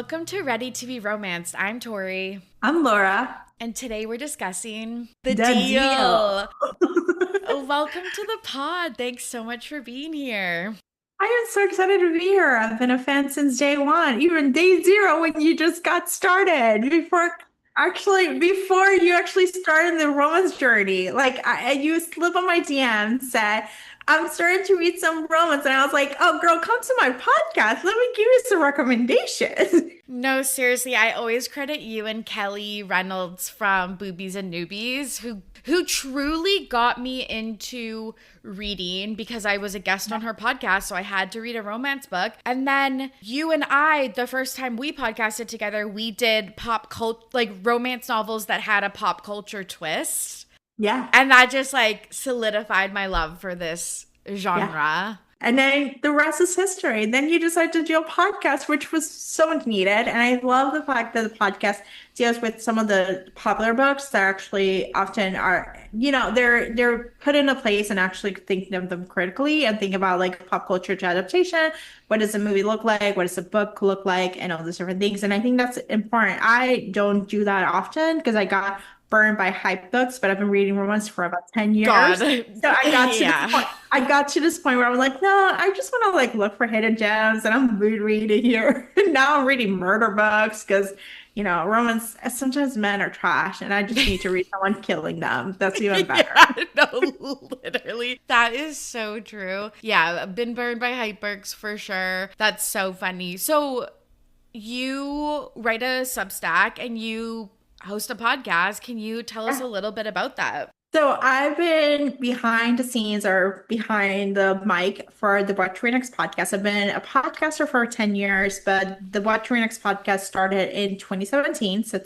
Welcome to Ready to be Romanced. I'm Tori, I'm Laura. and today we're discussing The The deal. Deal. Welcome to the pod. Thanks so much for being here. I am so excited to be here. I've been a fan since day one, even day zero when you just got started. Before you actually started the romance journey. You slip on my DM, said, I'm starting to read some romance. And I was like, oh, girl, come to my podcast. Let me give you some recommendations. No, seriously, I always credit you and Kelly Reynolds from Boobies and Newbies who truly got me into reading because I was a guest on her podcast, so I had to read a romance book. And then you and I, the first time we podcasted together, we did pop culture, like romance novels that had a pop culture twist. Yeah. And that just like solidified my love for this Yeah. genre. And then the rest is history. Then you decided to do a podcast, which was so much needed. And I love the fact that the podcast deals with some of the popular books that actually often are, they're put in a place and actually thinking of them critically and think about like pop culture to adaptation. What does a movie look like? What does a book look like? And all these different things. And I think that's important. I don't do that often because I got burned by hype books, but I've been reading romance for about 10 God. years. So I got to this Yeah. point. I got to this point where I was like, no, I just want to like look for hidden gems and I'm mood reading here. Now I'm reading murder books because, romance, sometimes men are trash and I just need to read someone killing them. That's even better. Yeah, no, literally. That is so true. Yeah, I've been burned by hype books for sure. That's so funny. So you write a Substack and you host a podcast. Can you tell us a little bit about that? So I've been behind the scenes or behind the mic for the What to Read Next podcast. I've been a podcaster for 10 years, but the What to Read Next podcast started in 2017. So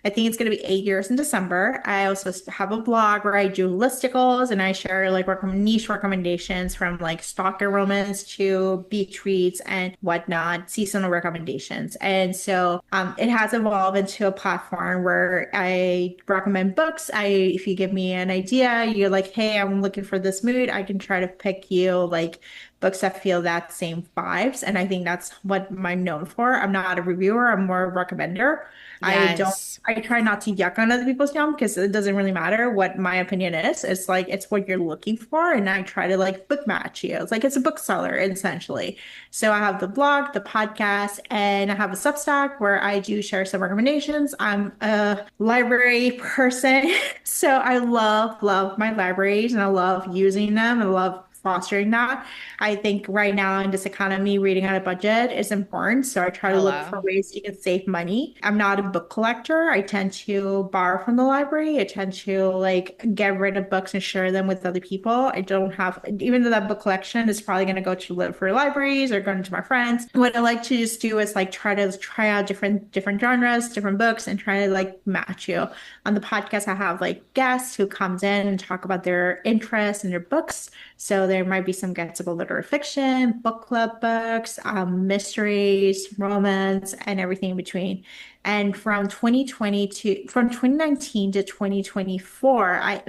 I think it's going to be 8 years in December. I also have a blog where I do listicles and I share like niche recommendations from like stalker romance to beach reads and whatnot, seasonal recommendations. And so it has evolved into a platform where I recommend books. If you give me an idea, you're like, hey, I'm looking for this mood, I can try to pick you like books that feel that same vibes. And I think that's what I'm known for. I'm not a reviewer, I'm more a recommender. Yes. I try not to yuck on other people's yum because it doesn't really matter what my opinion is. It's like it's what you're looking for, and I try to like book match you. It's like it's a bookseller essentially. So I have the blog, the podcast, and I have a Substack where I do share some recommendations. I'm a library person, so I love my libraries and I love using them. I love fostering that. I think right now in this economy, reading on a budget is important. So I try to look for Hello. ways you can save money. I'm not a book collector. I tend to borrow from the library. I tend to like get rid of books and share them with other people. I don't have, even though that book collection is probably going to go to live for libraries or going to my friends. What I like to just do is like try out different genres, different books, and try to like match you. On the podcast, I have like guests who comes in and talk about their interests and their books. So there might be some gettable literary fiction, book club books, mysteries, romance, and everything in between. And from 2019 to 2024, I've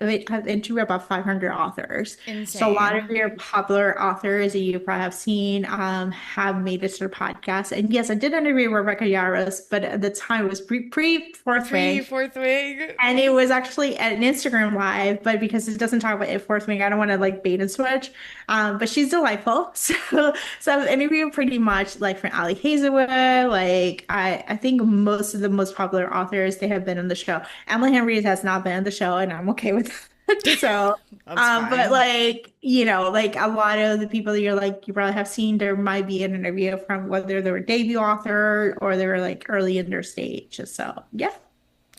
interviewed about 500 authors. So a lot of Insane. your popular authors that you probably have seen have made this to the podcast. And yes, I did interview Rebecca Yarros, but at the time it was pre Fourth Pre Wing. fourth wing. And it was actually at an Instagram live, but because it doesn't talk about it fourth wing, I don't want to like bait and switch. But she's delightful. So I've interviewed pretty much like from Ali Hazelwood. I think most of the most popular authors, they have been on the show. Emily Henry has not been on the show, and I'm okay with that. So, That's but fine. like, like a lot of the people that you probably have seen, there might be an interview from whether they were debut author or they were like early in their stage. So yeah.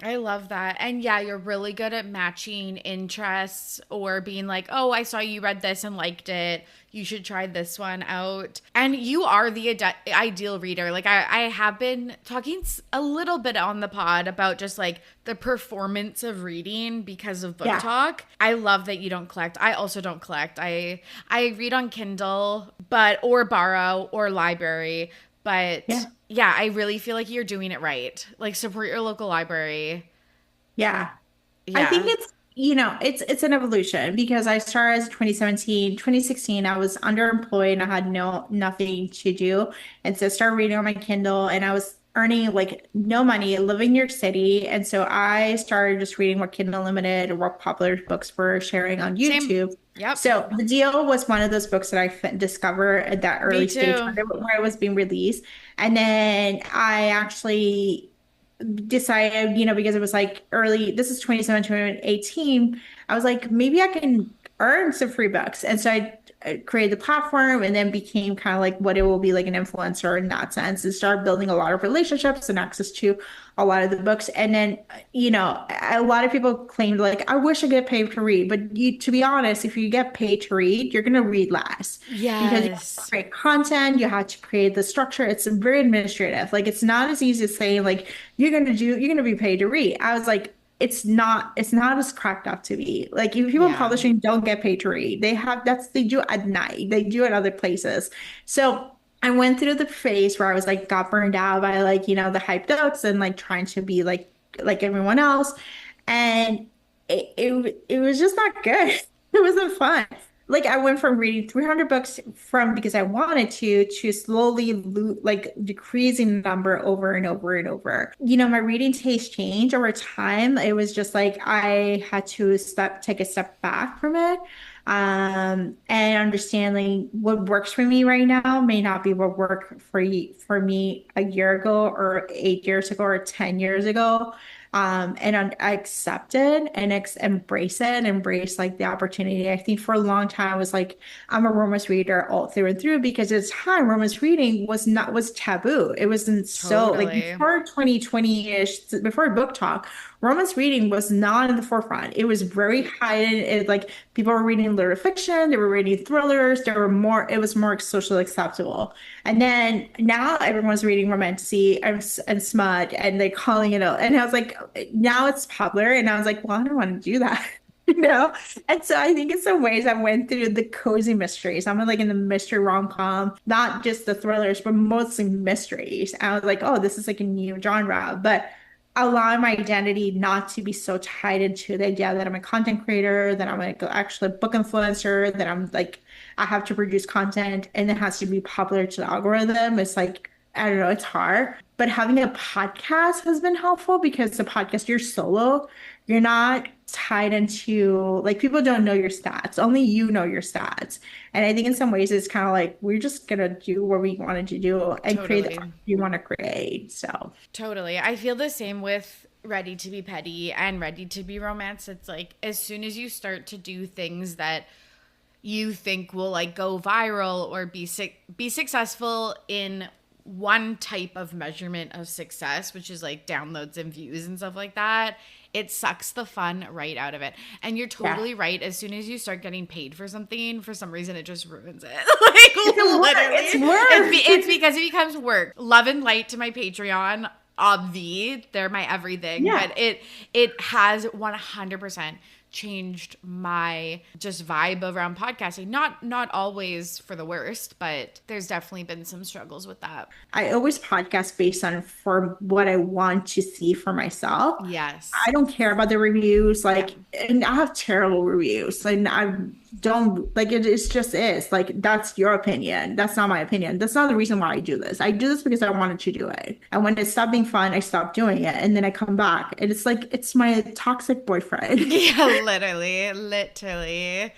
I love that. And yeah, you're really good at matching interests or being like, oh, I saw you read this and liked it. You should try this one out. And you are the ideal reader. Like, I have been talking a little bit on the pod about just like the performance of reading because of book Yeah. talk. I love that you don't collect. I also don't collect. I read on Kindle, or borrow or library. But Yeah. yeah, I really feel like you're doing it right. Like support your local library. Yeah. I think Yeah. it's an evolution because I started as 2017, 2016. I was underemployed and I had nothing to do. And so I started reading on my Kindle and I was earning like no money, living in New York City. And so I started just reading what Kindle Unlimited or what popular books were sharing on Same. YouTube. Yep. So The Deal was one of those books that discovered at that Me early stage too. where it was being released. And then I actually decided, because it was like early, this is 2017, 2018. I was like, maybe I can earn some free bucks. And so I created the platform and then became kind of like what it will be like an influencer in that sense and started building a lot of relationships and access to a lot of the books. And then, a lot of people claimed like, I wish I get paid to read. But to be honest, if you get paid to read, you're going to read less because you have to Yes. create content, you have to create the structure. It's very administrative. Like it's not as easy as saying like, you're going to be paid to read. I was like, it's not as cracked up to be. Like if people in Yeah. publishing don't get paid to read, they do it at night. They do it other places. So I went through the phase where I was like got burned out by like, the hyped notes and like trying to be like everyone else. And it was just not good. It wasn't fun. Like I went from reading 300 books from because I wanted to slowly like decreasing the number over and over and over. My reading taste changed over time. It was just like I had to take a step back from it. And understanding what works for me right now may not be what worked for me a year ago or 8 years ago or 10 years ago. And I accept it and embrace like the opportunity. I think for a long time I was like, I'm a romance reader all through and through because at the time romance reading was taboo. It wasn't so like Totally. before 2020-ish, before book talk, romance reading was not in the forefront. It was very hidden. Like people were reading literary fiction, they were reading thrillers, it was more socially acceptable. And then now everyone's reading romantasy and smut and they're calling it out. And I was like, now it's popular. And I was like, well, I don't want to do that. You know? And so I think in some ways I went through the cozy mysteries. I'm like in the mystery rom-com, not just the thrillers, but mostly mysteries. And I was like, oh, this is like a new genre. But allowing my identity not to be so tied into the idea that I'm a content creator, that I'm like actually a book influencer, that I'm like I have to produce content and it has to be popular to the algorithm. It's like I don't know, it's hard. But having a podcast has been helpful because the podcast you're solo, you're not tied into like people don't know your stats. Only you know your stats. And I think in some ways it's kind of like we're just gonna do what we wanted to do and create the Totally. content you want to create. So Totally. I feel the same with Ready to Be Petty and Ready to Be Romance. It's like as soon as you start to do things that you think will like go viral or be successful in one type of measurement of success, which is like downloads and views and stuff like that, it sucks the fun right out of it. And you're yeah. totally right. As soon as you start getting paid for something, for some reason, it just ruins it. Like literally, It's work. it's because it becomes work. Love and light to my Patreon. Obvi, they're my everything. Yeah. But it has 100% changed my just vibe around podcasting. Not always for the worst, but there's definitely been some struggles with that. I always podcast based on for what I want to see for myself. Yes. I don't care about the reviews, Yeah. like, and I have terrible reviews, and I don't like it. It's just is like that's your opinion. That's not my opinion. That's not the reason why I do this. I do this because I wanted to do it, and when it stopped being fun, I stopped doing it, and then I come back, and it's like it's my toxic boyfriend. Yeah, literally.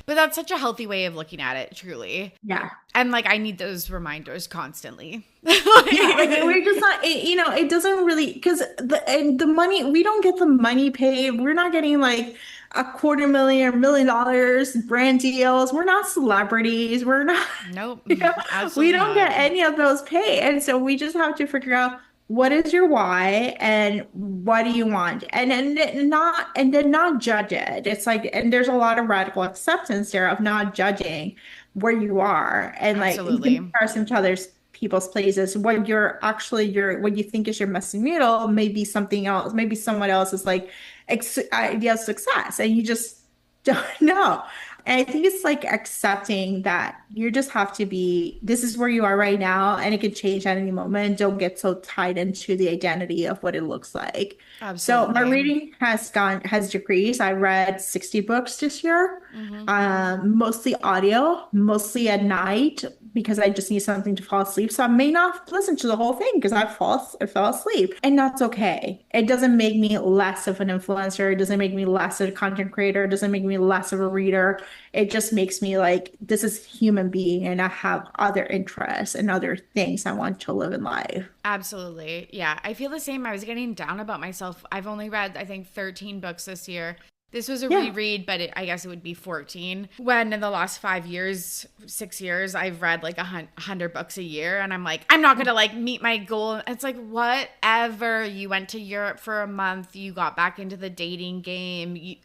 But that's such a healthy way of looking at it, truly. Yeah. And like I need those reminders constantly. Yeah, like we're just not, it doesn't really, because the money, we don't get the money paid. We're not getting like a quarter million or $1 million brand deals. We're not celebrities. We're not, Nope, you know, we absolutely don't not. get any of those paid. And so we just have to figure out what is your why and what do you want? And then not judge it. It's like, and there's a lot of radical acceptance there of not judging where you are and like in Absolutely. comparison to others people's places. What you're actually what you think is your missing middle may be something else. Maybe someone else is like idea of success, and you just don't know. And I think it's like accepting that you just have to be, this is where you are right now, and it can change at any moment. Don't get so tied into the identity of what it looks like. So my Absolutely. reading has decreased. I read 60 books this year, Hmm. mostly audio, mostly at night because I just need something to fall asleep. So I may not listen to the whole thing because I fell asleep, and that's okay. It doesn't make me less of an influencer. It doesn't make me less of a content creator. It doesn't make me less of a reader. It just makes me like this is a human being, and I have other interests and other things I want to live in life. Absolutely. Yeah. I feel the same. I was getting down about myself. I've only read, I think, 13 books this year. This was a Yeah. reread, but I guess it would be 14. When in the last 5 years, 6 years, I've read like 100 books a year. And I'm like, I'm not going to like meet my goal. It's like, whatever. You went to Europe for a month. You got back into the dating game.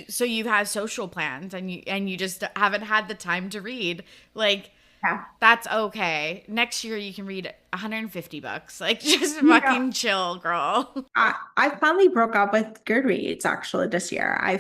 So you've had social plans and you just haven't had the time to read. Like, Yeah. that's okay. Next year you can read 150 books. Like just Yeah. fucking chill, girl. I finally broke up with Goodreads actually this year. I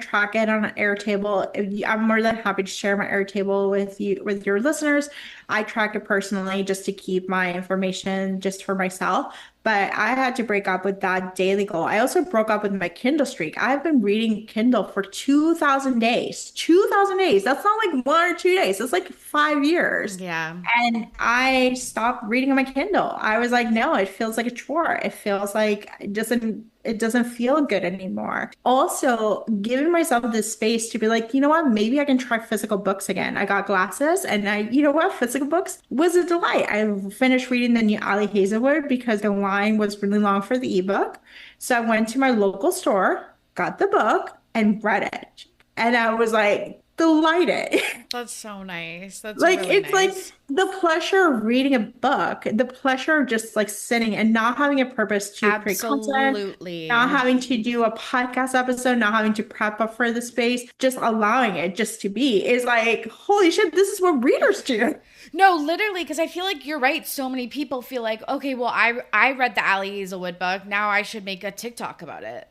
track it on Airtable. I'm more than happy to share my Airtable with you with your listeners. I track it personally just to keep my information just for myself. But I had to break up with that daily goal. I also broke up with my Kindle streak. I've been reading Kindle for 2,000 days. 2,000 days. That's not like 1 or 2 days. It's like 5 years. Yeah, And I stopped reading on my Kindle. I was like, no, it feels like a chore. It feels like it doesn't feel good anymore. Also, giving myself this space to be like, you know what, maybe I can try physical books again. I got glasses and you know what, physical books was a delight. I finished reading the new Ali Hazelwood because the line was really long for the ebook. So I went to my local store, got the book, and read it. And I was like, delighted. that's so nice. That's Like really it's like nice. the pleasure of reading a book, the pleasure of just like sitting and not having a purpose to create content, not Absolutely. having to do a podcast episode, not having to prep up for the space, just allowing it just to be is like, holy shit, this is what readers do. No, literally, because I feel like you're right. So many people feel like, okay, well, I read the Ali Hazelwood book. Now I should make a TikTok about it.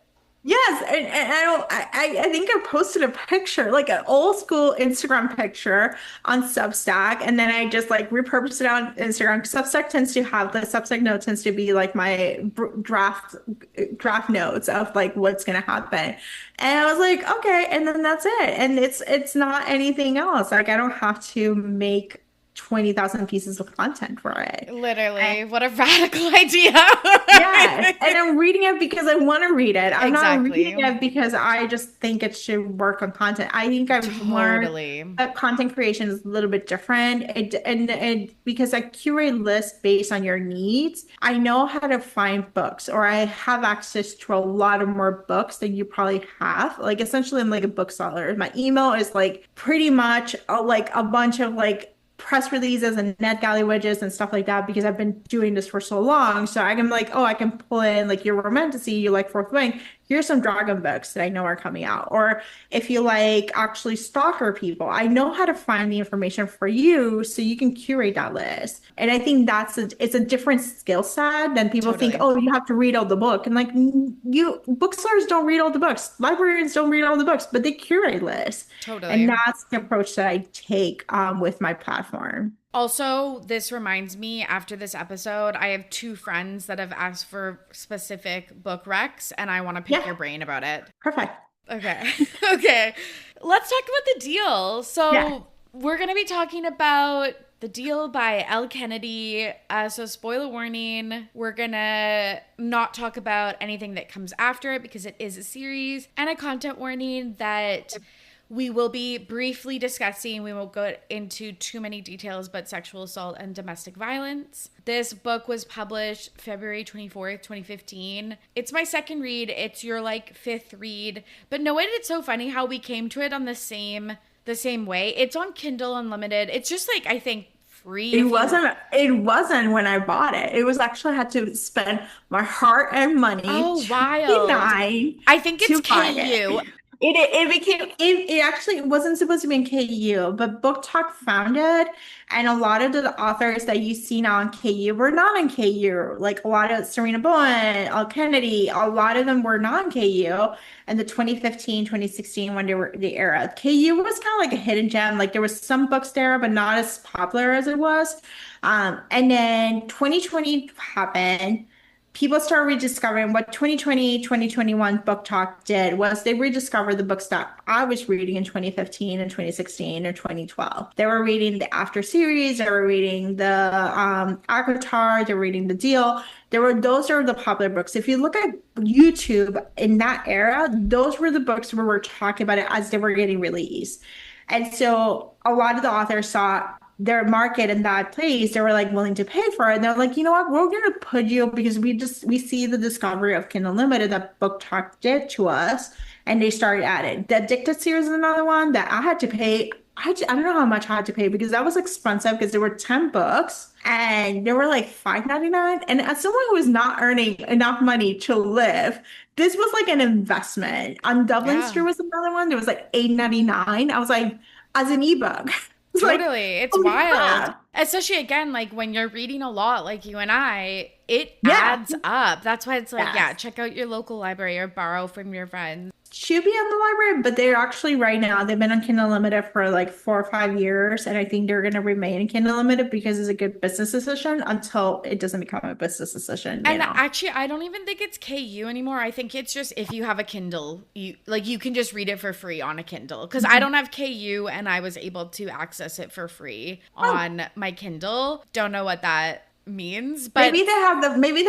Yes, and I think I posted a picture, like an old school Instagram picture on Substack, and then I just like repurposed it on Instagram. Substack tends to have the Substack note tends to be like my draft notes of like what's gonna happen. And I was like, okay, and then that's it. And it's not anything else. Like I don't have to make 20,000 pieces of content for it. Literally, what a radical idea. Yes, and I'm reading it because I want to read it. I'm not reading Exactly. it because I just think it should work on content. I think I've learned Totally. that content creation is a little bit different. And because I curate lists based on your needs, I know how to find books, or I have access to a lot of more books than you probably have. Like essentially, I'm like a bookseller. My email is like pretty much like a bunch of like press releases and NetGalley widgets and stuff like that because I've been doing this for so long. So I can like, oh, I can pull in like your romantasy, you like Fourth Wing. Here's some dragon books that I know are coming out. Or if you like actually stalker people, I know how to find the information for you so you can curate that list. And I think it's a different skill set than people think, Totally. oh, you have to read all the book. And like you booksellers don't read all the books, librarians don't read all the books, but they curate lists. And Totally. that's the approach that I take with my platform. Also, this reminds me after this episode, I have two friends that have asked for specific book recs, and I want to pick Yeah, your brain about it. perfect. Okay. Okay. Let's talk about the deal. Yeah. So, we're going to be talking about The Deal by Elle Kennedy. So, spoiler warning, we're going to not talk about anything that comes after it because it is a series, and a content warning that we will be briefly discussing, we won't go into too many details, but sexual assault and domestic violence. This book was published February 24th, 2015. It's my second read. It's your like fifth read. But no, it's so funny how we came to it on the same way. It's on Kindle Unlimited. It's just like I think free It if you. wasn't it wasn't when I bought it. It was actually I had to spend my heart and money Oh, to wild. 59 I think it's to buy it. KU. it actually wasn't supposed to be in KU, but Book Talk found it, and a lot of the authors that you see now in KU were not in KU. Like a lot of Serena Bowen, Al Kennedy, a lot of them were not in KU. And the 2015, 2016 when they were the era. KU was kind of like a hidden gem. Like there was some books there, but not as popular as it was. And then 2020 happened. People started rediscovering what 2020, 2021 Book Talk did was they rediscovered the books that I was reading in 2015 and 2016 or 2012. They were reading the After series, they were reading the Avatar, they were reading The Deal. Those are the popular books. If you look at YouTube in that era, those were the books where we're talking about it as they were getting released. And so a lot of the authors saw their market in that place, they were like willing to pay for it. And they're like, you know what, we're gonna put you because we see the discovery of Kindle Unlimited that Book Talk did to us, and they started adding. The Addicted series is another one that I had to pay. I don't know how much I had to pay because that was expensive because there were 10 books and they were like $5.99. And as someone who was not earning enough money to live, this was like an investment. On Dublin Yeah. Street was another one. There was like $8.99. I was like, as an ebook. It's like, Totally. It's holy wild. crap. Especially again, like when you're reading a lot like you and I, it Yeah. adds up. That's why it's like, yeah, Yes. check out your local library or borrow from your friends. Should be on the library, but they're actually right now, they've been on Kindle Unlimited for like 4 or 5 years. And I think they're going to remain in Kindle Unlimited because it's a good business decision until it doesn't become a business decision, you And know? actually, I don't even think it's KU anymore. I think it's just if you have a Kindle, you can just read it for free on a Kindle. Because I don't have KU and I was able to access it for free Oh, on my Kindle. Don't know what that means, but maybe they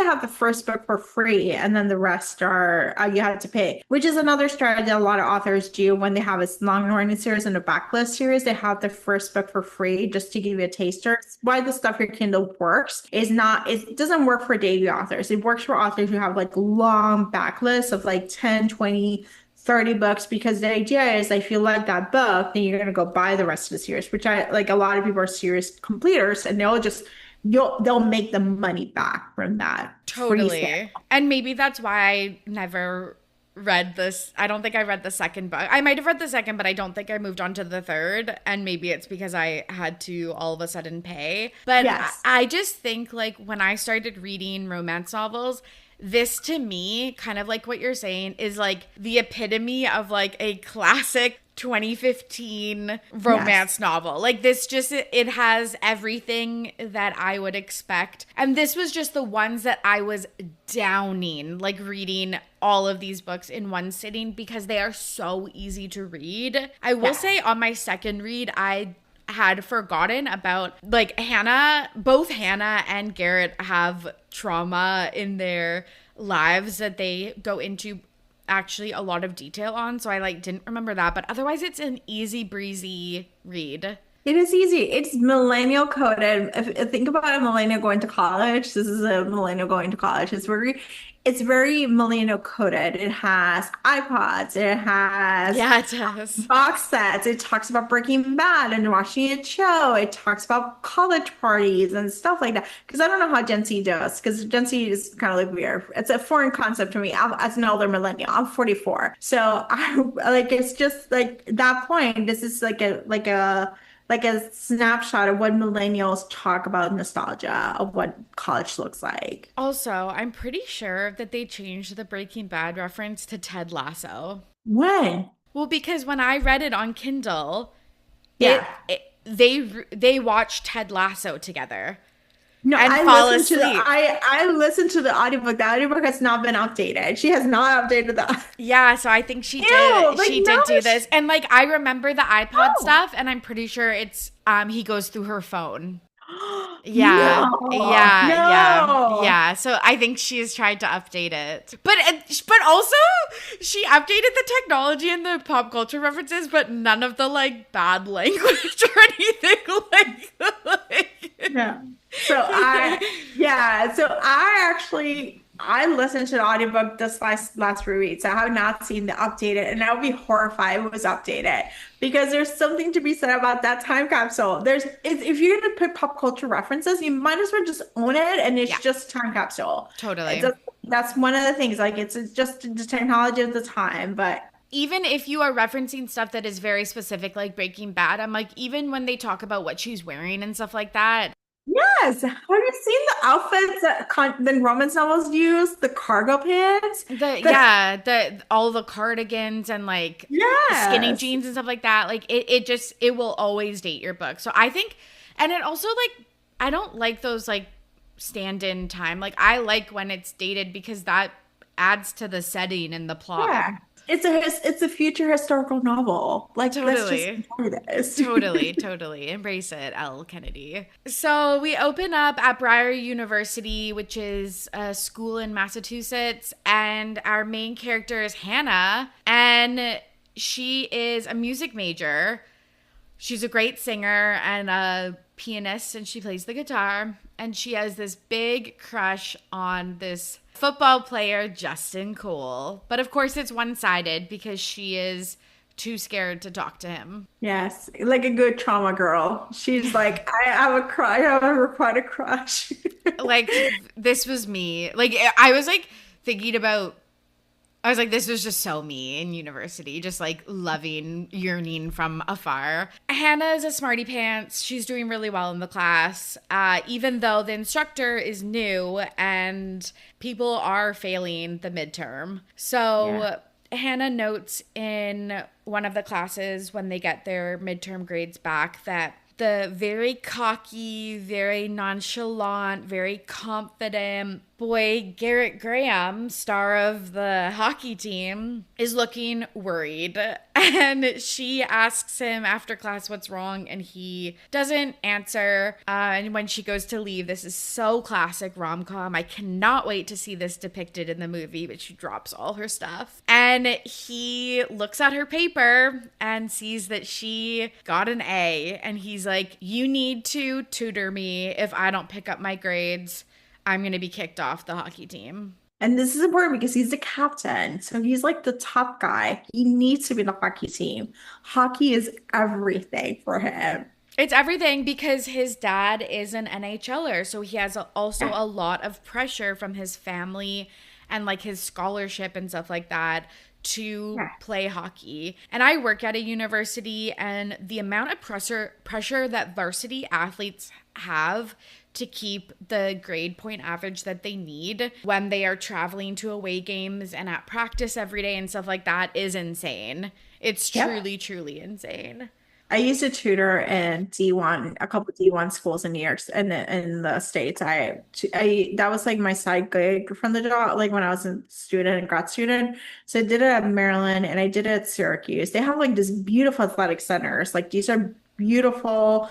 have the first book for free and then the rest are you have to pay, which is another strategy that a lot of authors do when they have a long running series and a backlist series. They have the first book for free just to give you a taster. Why the Stuff Your Kindle works is not, it doesn't work for debut authors. It works for authors who have like long backlists of like 10, 20, 30 books, because the idea is if you like that book, then you're going to go buy the rest of the series, which I like. A lot of people are series completers and they'll make the money back from that free sale. totally. And maybe that's why I never read this. I don't think I read the second book. I might have read the second, but I don't think I moved on to the third. And maybe it's because I had to all of a sudden pay. But Yes. I just think like when I started reading romance novels, this to me, kind of like what you're saying, is like the epitome of like a classic 2015 romance Yes. novel. Like this just it has everything that I would expect. And this was just the ones that I was downing, like reading all of these books in one sitting because they are so easy to read. I will Yeah. say on my second read, I had forgotten about like both Hannah and Garrett have trauma in their lives that they go into actually a lot of detail on. So I like didn't remember that, but otherwise it's an easy breezy read. It is easy. It's millennial coded. If think about a millennial going to college. This is a millennial going to college. It's very millennial coded. It has iPods. It has Yeah, it does. box sets. It talks about Breaking Bad and watching a show. It talks about college parties and stuff like that. Because I don't know how Gen Z does. Because Gen Z is kind of like weird. It's a foreign concept to me. As an older millennial, I'm 44, so I like. It's just like that point. This is like a snapshot of what millennials talk about nostalgia of what college looks like. Also, I'm pretty sure that they changed the Breaking Bad reference to Ted Lasso. When? Well, because when I read it on Kindle, Yeah. they watched Ted Lasso together No, and I fall listened to the asleep. I listened to the audiobook. The audiobook has not been updated. She has not updated that. Yeah, so I think she Ew, did. like She no, did do this, and like I remember the iPod no. stuff, and I'm pretty sure it's he goes through her phone. Yeah, No, yeah. no. So I think she's tried to update it, but also she updated the technology and the pop culture references, but none of the like bad language or anything Yeah. So I listened to the audiobook this last 3 weeks. I have not seen the updated, and I would be horrified if it was updated because there's something to be said about that time capsule. If you're gonna put pop culture references, you might as well just own it, and it's Yeah, just time capsule. totally. That's one of the things. Like it's just the technology of the time, but even if you are referencing stuff that is very specific, like Breaking Bad, I'm like, even when they talk about what she's wearing and stuff like that. Yes. Have you seen the outfits that the romance novels use? The cargo pants? The all the cardigans and like skinny Yes. jeans and stuff like that. Like it will always date your book. So I think, and it also like, I don't like those like stand-in time. Like I like when it's dated because that adds to the setting and the plot. Yeah. It's a future historical novel. Like, let's just Totally. enjoy this. Totally. Embrace it, Elle Kennedy. So we open up at Briar University, which is a school in Massachusetts, and our main character is Hannah, and she is a music major. She's a great singer and a pianist, and she plays the guitar, and she has this big crush on this football player, Justin Cole. But of course, it's one-sided because she is too scared to talk to him. Yes, like a good trauma girl. She's like, I have a crush. I have quite a crush. Like, this was me. Like, I was like thinking about, I was like, this was just so me in university, just like loving, yearning from afar. Hannah is a smarty pants. She's doing really well in the class, even though the instructor is new and people are failing the midterm. So Hannah notes in one of the classes when they get their midterm grades back that the very cocky, very nonchalant, very confident boy, Garrett Graham, star of the hockey team, is looking worried. And she asks him after class what's wrong, and he doesn't answer. And when she goes to leave, this is so classic rom-com. I cannot wait to see this depicted in the movie, but she drops all her stuff. And he looks at her paper and sees that she got an A. And he's like, you need to tutor me. If I don't pick up my grades, I'm going to be kicked off the hockey team. And this is important because he's the captain. So he's like the top guy. He needs to be in the hockey team. Hockey is everything for him. It's everything because his dad is an NHLer. So he has also a lot of pressure from his family and like his scholarship and stuff like that to play hockey. And I work at a university, and the amount of pressure that varsity athletes have to keep the grade point average that they need when they are traveling to away games and at practice every day and stuff like that is insane. It's truly insane. I used to tutor in D1, a couple of D1 schools in New York and in the States. I that was like my side gig from the job, like when I was a student and grad student. So I did it at Maryland and I did it at Syracuse. They have like this beautiful athletic centers. Like these are beautiful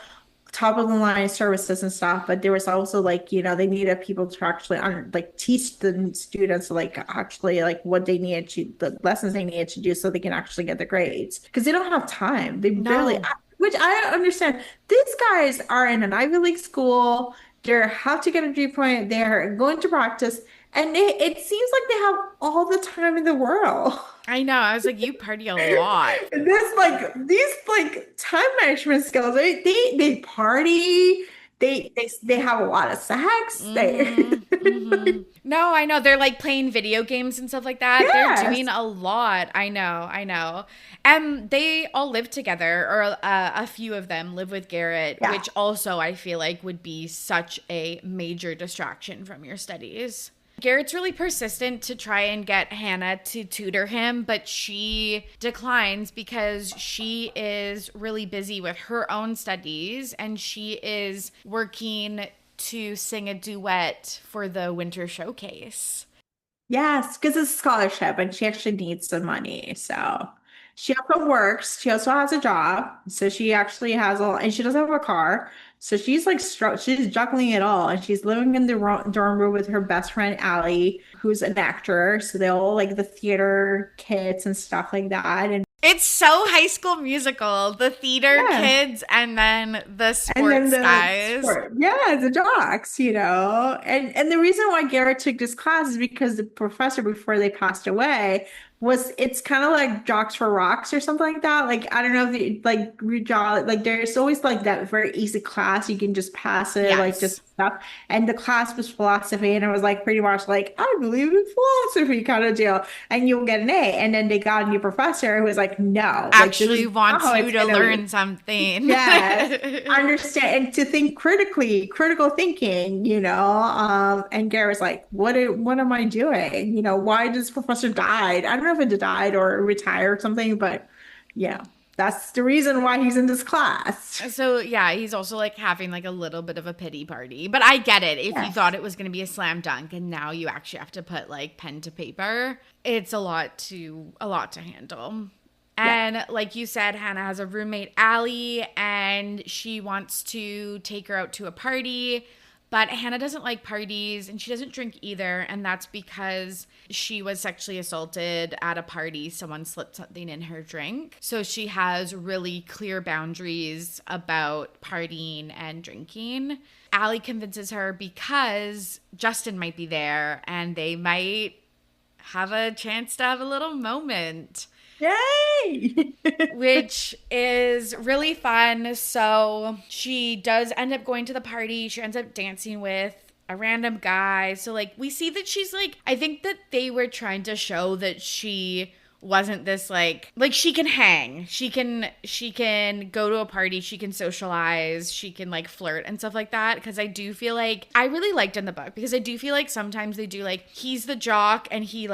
top of the line services and stuff, but there was also like, they needed people to actually like teach the students like actually like what they needed to, the lessons they needed to do so they can actually get the grades because they don't have time. They barely, which I understand. These guys are in an Ivy League school. They have to get a 3 point. They're going to practice, and it seems like they have all the time in the world. I know. I was like, you party a lot. These time management skills. They party. They have a lot of sex. No, I know. They're like playing video games and stuff like that. Yes. They're doing a lot. I know. And they all live together, or a few of them live with Garrett, which also I feel like would be such a major distraction from your studies. Garrett's really persistent to try and get Hannah to tutor him, but she declines because she is really busy with her own studies and she is working to sing a duet for the winter showcase. Yes, because it's a scholarship and she actually needs some money. So she also works. She also has a job. So she actually has and she doesn't have a car. So she's like, she's juggling it all. And she's living in the dorm room with her best friend, Allie, who's an actor. So they all like the theater kids and stuff like that. And it's so High School Musical, the theater kids and then the sports guys. The jocks, And the reason why Garrett took this class is because the professor, before they passed away, it's kind of like Jocks for Rocks or something like that. Like I don't know if you like read like there's always like that very easy class you can just pass it like Yes. just stuff. And the class was philosophy, and it was like pretty much like I believe in philosophy kind of deal, and you'll get an A. And then they got a new professor who was like, no, like this is Actually not wants how you it's to gonna learn be. something. Yes, understand and to think critically, critical thinking, and Garrett's like, what am I doing? Why does Professor died? I don't know if it died or retired or something, but that's the reason why he's in this class. So yeah, he's also like having like a little bit of a pity party. But I get it. If you thought Yes. it was going to be a slam dunk and now you actually have to put like pen to paper, it's a lot to handle. Yeah. And like you said, Hannah has a roommate, Allie, and she wants to take her out to a party. But Hannah doesn't like parties and she doesn't drink either. And that's because she was sexually assaulted at a party. Someone slipped something in her drink. So she has really clear boundaries about partying and drinking. Allie convinces her because Justin might be there and they might have a chance to have a little moment, Yay! which is really fun. So she does end up going to the party. She ends up dancing with a random guy. So like we see that she's like, I think that they were trying to show that she wasn't this like she can hang. She can go to a party, she can socialize, she can like flirt and stuff like that. Cause I do feel like I really liked in the book because I do feel like sometimes they do like he's the jock and he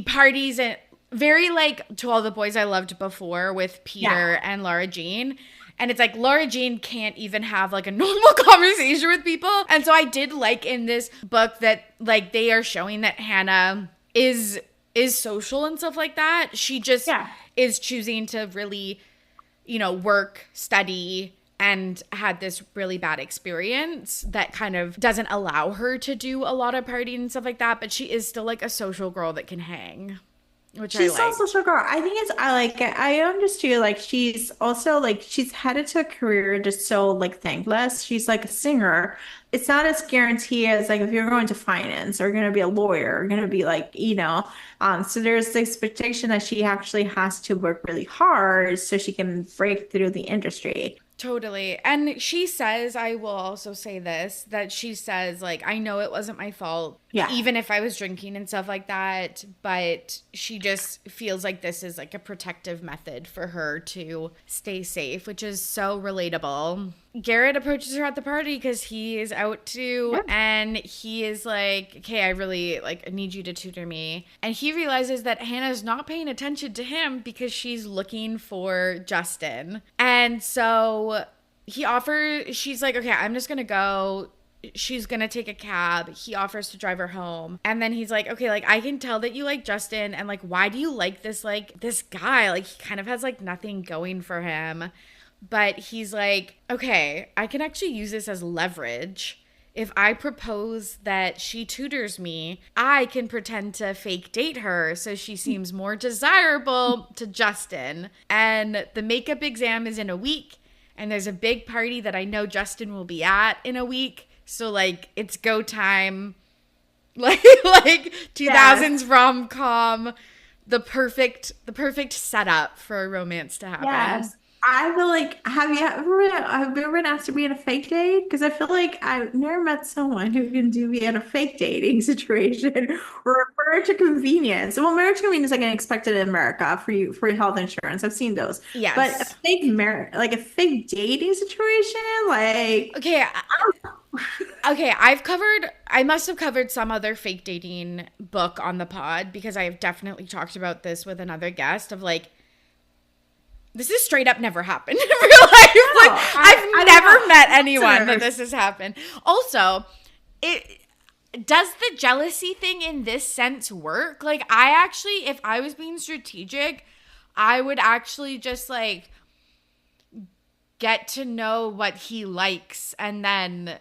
parties and very like To All the Boys I Loved Before with Peter Yeah. and Laura Jean. And it's like Laura Jean can't even have like a normal conversation with people. And so I did like in this book that like they are showing that Hannah is social and stuff like that. She just Yeah. is choosing to really, work, study, and had this really bad experience that kind of doesn't allow her to do a lot of partying and stuff like that. But she is still like a social girl that can hang, which I She's so liked. social girl. I think I like it. I understood like she's also like she's headed to a career just so like thankless. She's like a singer. It's not as guaranteed as like if you're going to finance or gonna be a lawyer or gonna be like, so there's the expectation that she actually has to work really hard so she can break through the industry. Totally. And she says, I will also say this, that she says, like, I know it wasn't my fault, Yeah. even if I was drinking and stuff like that, but she just feels like this is like a protective method for her to stay safe, which is so relatable. Garrett approaches her at the party because he is out too, Yeah. and he is like, okay, I really like need you to tutor me. And he realizes that Hannah's not paying attention to him because she's looking for Justin. And so she's like, okay, I'm just gonna go. She's gonna take a cab. He offers to drive her home. And then he's like, okay, like I can tell that you like Justin, and like why do you like this guy? Like he kind of has like nothing going for him. But he's like, okay, I can actually use this as leverage. If I propose that she tutors me, I can pretend to fake date her so she seems more desirable to Justin. And the makeup exam is in a week, and there's a big party that I know Justin will be at in a week. So like it's go time. Like Yes. 2000s rom-com, the perfect setup for a romance to happen. Yes. I feel like, have you ever been asked to be in a fake date? Because I feel like I've never met someone who can do me in a fake dating situation or a marriage to convenience. Well, marriage to convenience like expected in America for you for your health insurance. I've seen those. But a Yes. fake marriage, like a fake dating situation, like Okay, I don't know. okay, I must have covered some other fake dating book on the pod because I have definitely talked about this with another guest of like, this is straight up never happened in real life. Like, I I've don't know. never met anyone that Listeners. this has happened. Also, it does the jealousy thing in this sense work? Like, I actually, if I was being strategic, I would actually just like get to know what he likes and then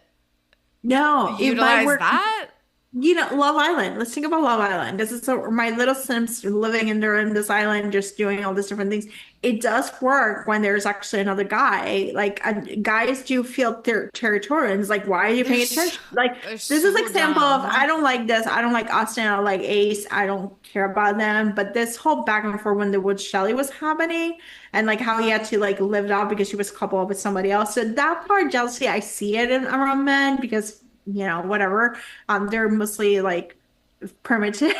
No, it might utilize work. that. Love Island. Let's think about Love Island. This is so my little Sims living in this island, just doing all these different things. It does work when there's actually another guy. Like guys do feel territorial. And it's like, why are you They're paying so, attention? Like they're this is so example of I dumb. don't like this. I don't like Austin. I don't like Ace. I don't care about them. But this whole back and forth when the Wood Shelley was happening, and like how he had to like live it out because she was coupled up with somebody else. So that part jealousy, I see it around men because whatever. They're mostly like primitive,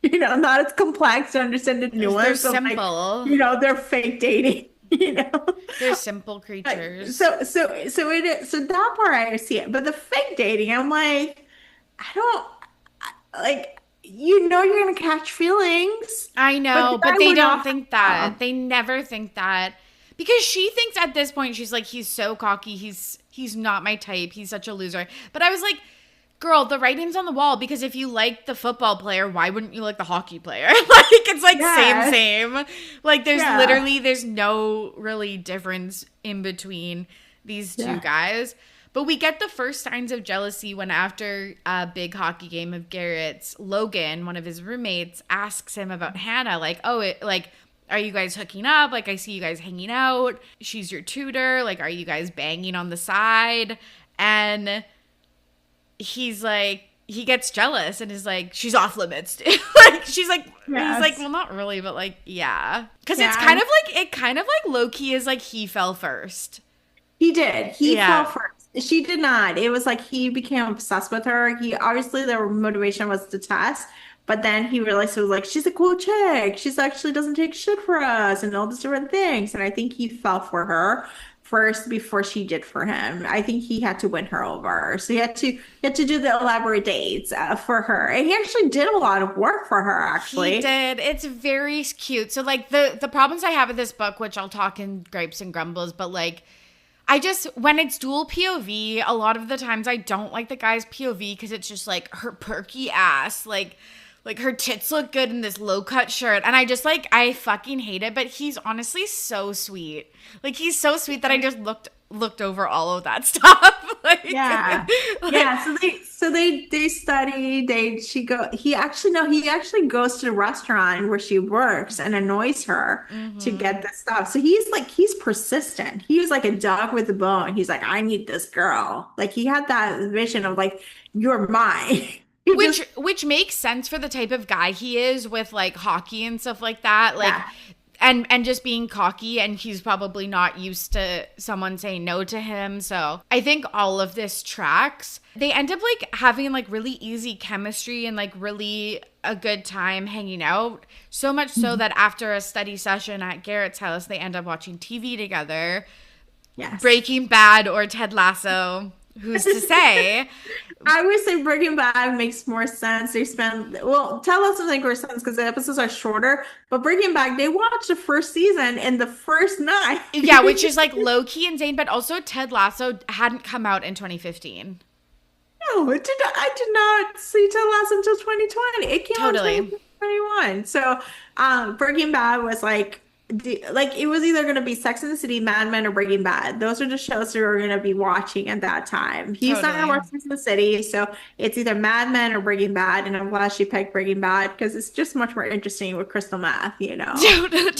not as complex to understand the They're nuance of like, simple. they're fake dating, you know. They're simple Like, creatures. so it is, so that part I see it, but the fake dating, I'm like, I don't like, you're gonna catch feelings, I but the know, guy but they would don't not. think that. They never think that. Because she thinks at this point she's like he's so cocky. He's not my type. He's such a loser. But I was like, girl, the writing's on the wall because if you like the football player, why wouldn't you like the hockey player? Like it's like same Yes, same. Like yeah, there's no really difference in between these two yeah. guys. But we get the first signs of jealousy when after a big hockey game of Garrett's, Logan, one of his roommates, asks him about Hannah like, "Oh, are you guys hooking up? Like I see you guys hanging out. She's your tutor. Like are you guys banging on the side?" And he's like he gets jealous and is like she's off limits dude. Like he's like Yes, well not really but like yeah because it's yeah. kind of like low-key is like he fell first. He did. He fell Yeah. first. She did not. It was like he became obsessed with her. He obviously their motivation was the test, but then he realized it was like she's a cool chick. She's actually doesn't take shit for us and all these different things. And I think he fell for her first before she did for him. I think he had to win her over. So he had to do the elaborate dates for her. And he actually did a lot of work for her He actually. did. It's very cute. So like the problems I have with this book, which I'll talk in gripes and grumbles, but like I just when it's dual POV, a lot of the times I don't like the guy's POV because it's just like her perky ass, like her tits look good in this low cut shirt, and I just like I fucking hate it. But he's honestly so sweet. Like he's so sweet that I just looked over all of that stuff. like, Yeah. like Yeah. So they study, he actually no, he actually goes to the restaurant where she works and annoys her to get mhm. the stuff. So he's persistent. He was like a dog with a bone. He's like, I need this girl. Like he had that vision of like, you're mine. He just Which makes sense for the type of guy he is with like hockey and stuff like that. Like yeah. and just being cocky and he's probably not used to someone saying no to him. So I think all of this tracks. They end up like having like really easy chemistry and like really a good time hanging out. So much so that after a study session at Garrett's house, they end up watching TV together. Yes. Breaking Bad or Ted Lasso. Who's to say? I would say Breaking Bad makes more sense. Tell us something makes sense because the episodes are shorter, but Breaking Bad, they watched the first season in the first night. Yeah, which is like low key insane, but also Ted Lasso hadn't come out in 2015. No, I did not see Ted Lasso until 2020. It came out in Totally. 2021. So, Breaking Bad was like it was either going to be Sex and the City, Mad Men, or Breaking Bad. Those are the shows we were going to be watching at that time. He's not going to Totally. watch Sex and the City, so it's either Mad Men or Breaking Bad. And I'm glad she picked Breaking Bad because it's just much more interesting with crystal meth.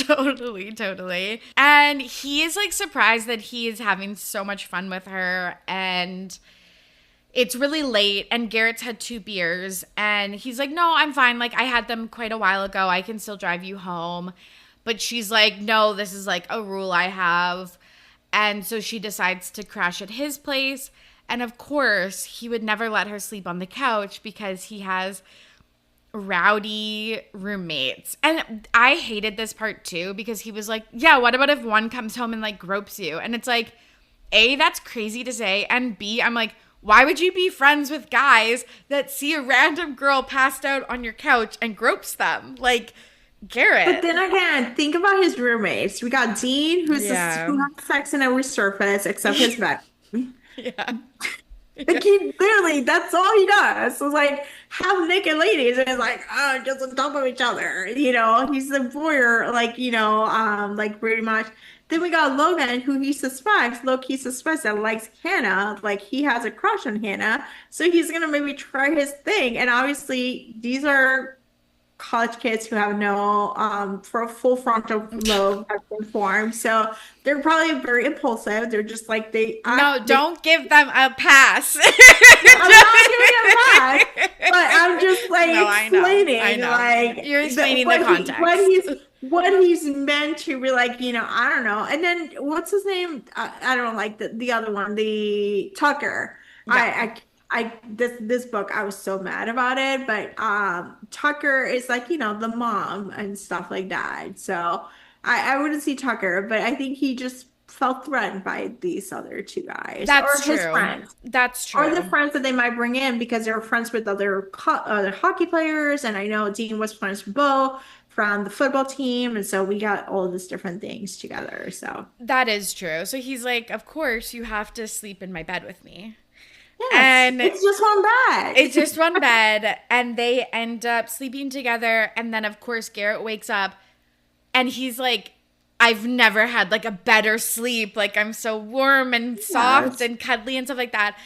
Totally. And he is like surprised that he is having so much fun with her. And it's really late. And Garrett's had 2 beers. And he's like, no, I'm fine. Like, I had them quite a while ago. I can still drive you home. But she's like, no, this is like a rule I have. And so she decides to crash at his place. And of course, he would never let her sleep on the couch because he has rowdy roommates. And I hated this part too because he was like, yeah, what about if one comes home and like gropes you? And it's like, A, that's crazy to say. And B, I'm like, why would you be friends with guys that see a random girl passed out on your couch and gropes them? Like, But Garrett. then again, think about his roommates. We got Dean, Yeah. who has sex in every surface except his bed. Yeah. Like he literally, that's all he does. So it's like half naked ladies, and it's like, oh, just on top of each other. He's a voyeur, like, like pretty much. then we got Logan, who he suspects, low-key suspects that likes Hannah. Like he has a crush on Hannah. So he's gonna maybe try his thing. And obviously these are college kids who have no for full frontal lobe has been formed. So they're probably very impulsive. They're just like they No, act they don't give them a pass. I'm not giving it back, but I'm just like No, I know. explaining I know. like You're explaining the what context. what he's meant to be like, I don't know. And then what's his name? I don't know, like the other one, the Tucker. Yeah. This book, I was so mad about it, but Tucker is like, the mom and stuff like that. So I wouldn't see Tucker, but I think he just felt threatened by these other two guys or That's his true. friends. That's Or the true. friends that they might bring in because they're friends with other hockey players. And I know Dean was friends with Bo from the football team. And so we got all of these different things together. So, That is true. So he's like, of course, you have to sleep in my bed with me. yes, And it's just one it's bag. just one bed, and they end up sleeping together. And then, of course, Garrett wakes up and he's like, I've never had like a better sleep. Like, I'm so warm and soft Yes. and cuddly and stuff like that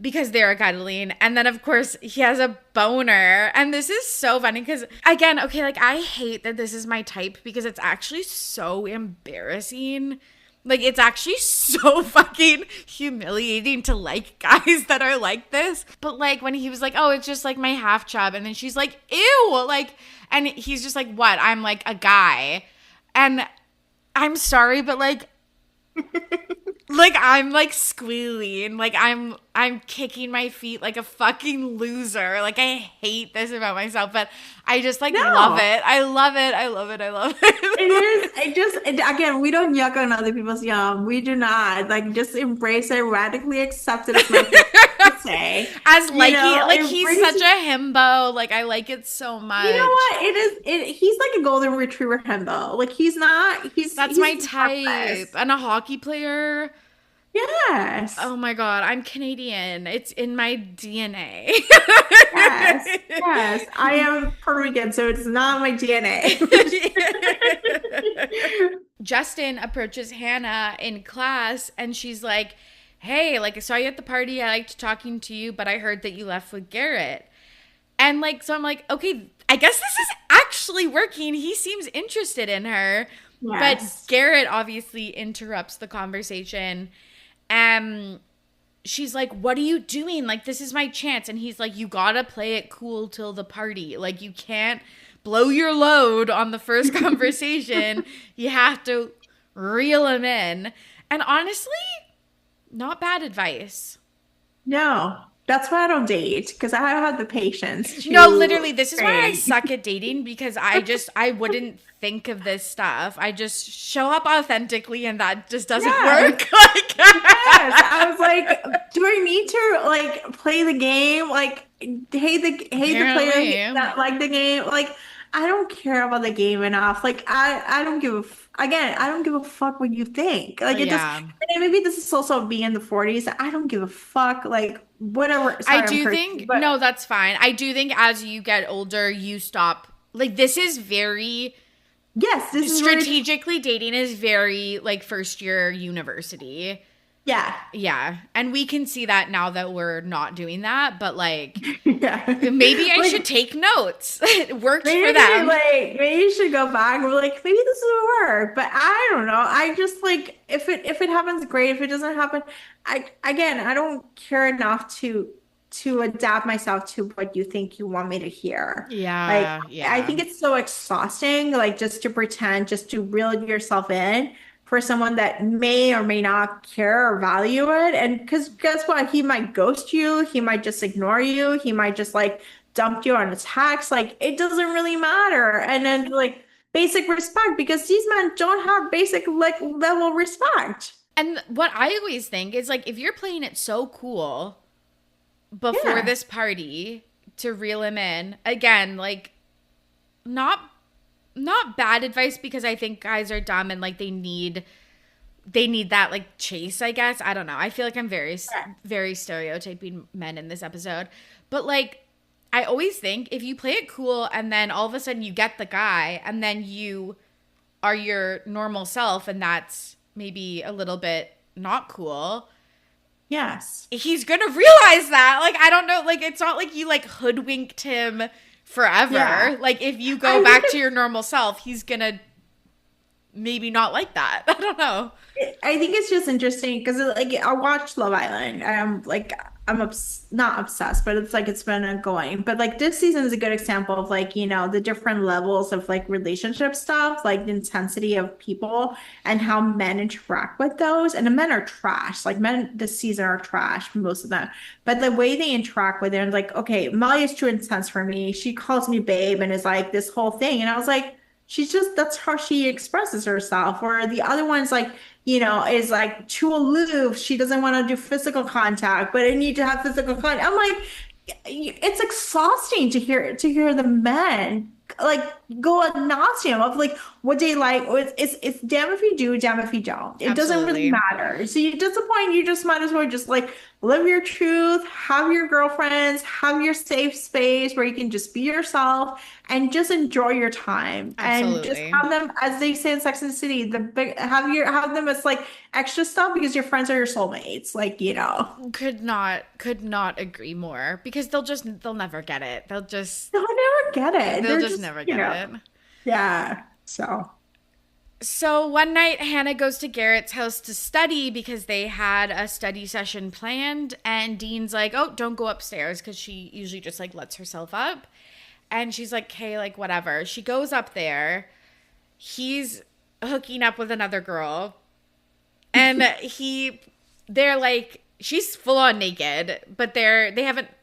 because they're cuddling. And then, of course, he has a boner. And this is so funny because, again, okay, like, I hate that this is my type because it's actually so embarrassing. Like, it's actually so fucking humiliating to like guys that are like this. But like when he was like, oh, it's just like my half chub. And then she's like, ew. Like, and he's just like, what? I'm like a guy. And I'm sorry, but like I'm like squealing, like I'm kicking my feet like a fucking loser. Like I hate this about myself, but I just like love No. it. I love it. I love it. I love It it. is. Again, we don't yuck on other people's yum. We do not. Like, just embrace it, radically accept it, as my friend would say. As likey, like he's Embrace such it. a himbo. Like I like it so You know much. what? He's like a golden retriever himbo. Like, he's not, That's my he's type. harmless. And a hockey player. Yes. Oh my god, I'm Canadian. It's in my DNA. Yes. Yes. I am Puerto Rican, so it's not my DNA. Justin approaches Hannah in class and she's like, hey, like I saw you at the party. I liked talking to you, but I heard that you left with Garrett. And like, so I'm like, okay, I guess this is actually working. He seems interested in her. But Yes. Garrett obviously interrupts the conversation. She's like, what are you doing? Like, this is my chance. And he's like, you gotta play it cool till the party. Like, you can't blow your load on the first conversation. You have to reel him in. And honestly, not bad advice. No. That's why I don't date, because I don't have the patience No, to literally, this is why I train. suck at dating because I wouldn't think of this stuff. I just show up authentically and that just doesn't Yes. work. Like, Yes, I was like, do I need to like play the game? Like, hate the apparently. player that like the game. Like, I don't care about the game enough. Like, I don't give a again, I don't give a fuck what you think. Like, it just Yeah. and then maybe this is also being in the 40s. I don't give a fuck. Like, whatever. I Sorry, I'm do cursing, think, but no, that's fine. I do think as you get older, you stop. Like, this is very yes, this is very strategically dating is very like first year university. yeah, Yeah. And we can see that now that we're not doing that, but like yeah. maybe I Like, should take notes. It worked for maybe them. like maybe you should go back and be like, maybe this will work. But I don't know. I just like if it happens, great. If it doesn't happen, I don't care enough to adapt myself to what you think you want me to hear. Like Yeah, I yeah. think it's so exhausting, like just to pretend, just to reel yourself in for someone that may or may not care or value it. And because guess what? He might ghost you, he might just ignore you, he might just like dump you on a text. Like it doesn't really matter. And then like basic respect, because these men don't have basic like level respect. And what I always think is like if you're playing it so cool before Yeah. this party to reel him in, again, like not not bad advice because I think guys are dumb and like they need that like chase, I guess. I don't know. I feel like I'm very stereotyping men in this episode. But like I always think if you play it cool and then all of a sudden you get the guy and then you are your normal self and that's maybe a little bit not cool, Yes. he's gonna realize that. Like, I don't know, like, it's not like you like hoodwinked him forever. Yeah. Like, if you I go think back to your normal self, he's gonna maybe not like that. I don't know. I think it's just interesting because like I watched Love Island. Not obsessed, but it's like it's been ongoing. But like this season is a good example of like, the different levels of like relationship stuff, like the intensity of people and how men interact with those. And the men are trash. Like men this season are trash, most of them. But the way they interact with them, like, okay, Molly is too intense for me. She calls me babe and is like this whole thing. And I was like, that's how she expresses herself. Or the other one's like, is like too aloof. She doesn't want to do physical contact, but I need to have physical contact. I'm like, it's exhausting to hear the men like go ad nauseum of like what they like. It's damn if you do, damn if you don't. It doesn't really Absolutely. matter. So you at the point you just might as well just like live your truth, have your girlfriends, have your safe space where you can just be yourself and just enjoy your time and just Absolutely. have them, as they say in Sex and the City, have them as like extra stuff because your friends are your soulmates. Like, Could not agree more, because they'll never get it. they'll never get it. They'll They're just just, never get it. yeah. So So one night, Hannah goes to Garrett's house to study because they had a study session planned. And Dean's like, oh, don't go upstairs, because she usually just like lets herself up. And she's like, okay, like whatever. She goes up there. He's hooking up with another girl. And they're like, she's full on naked, but they're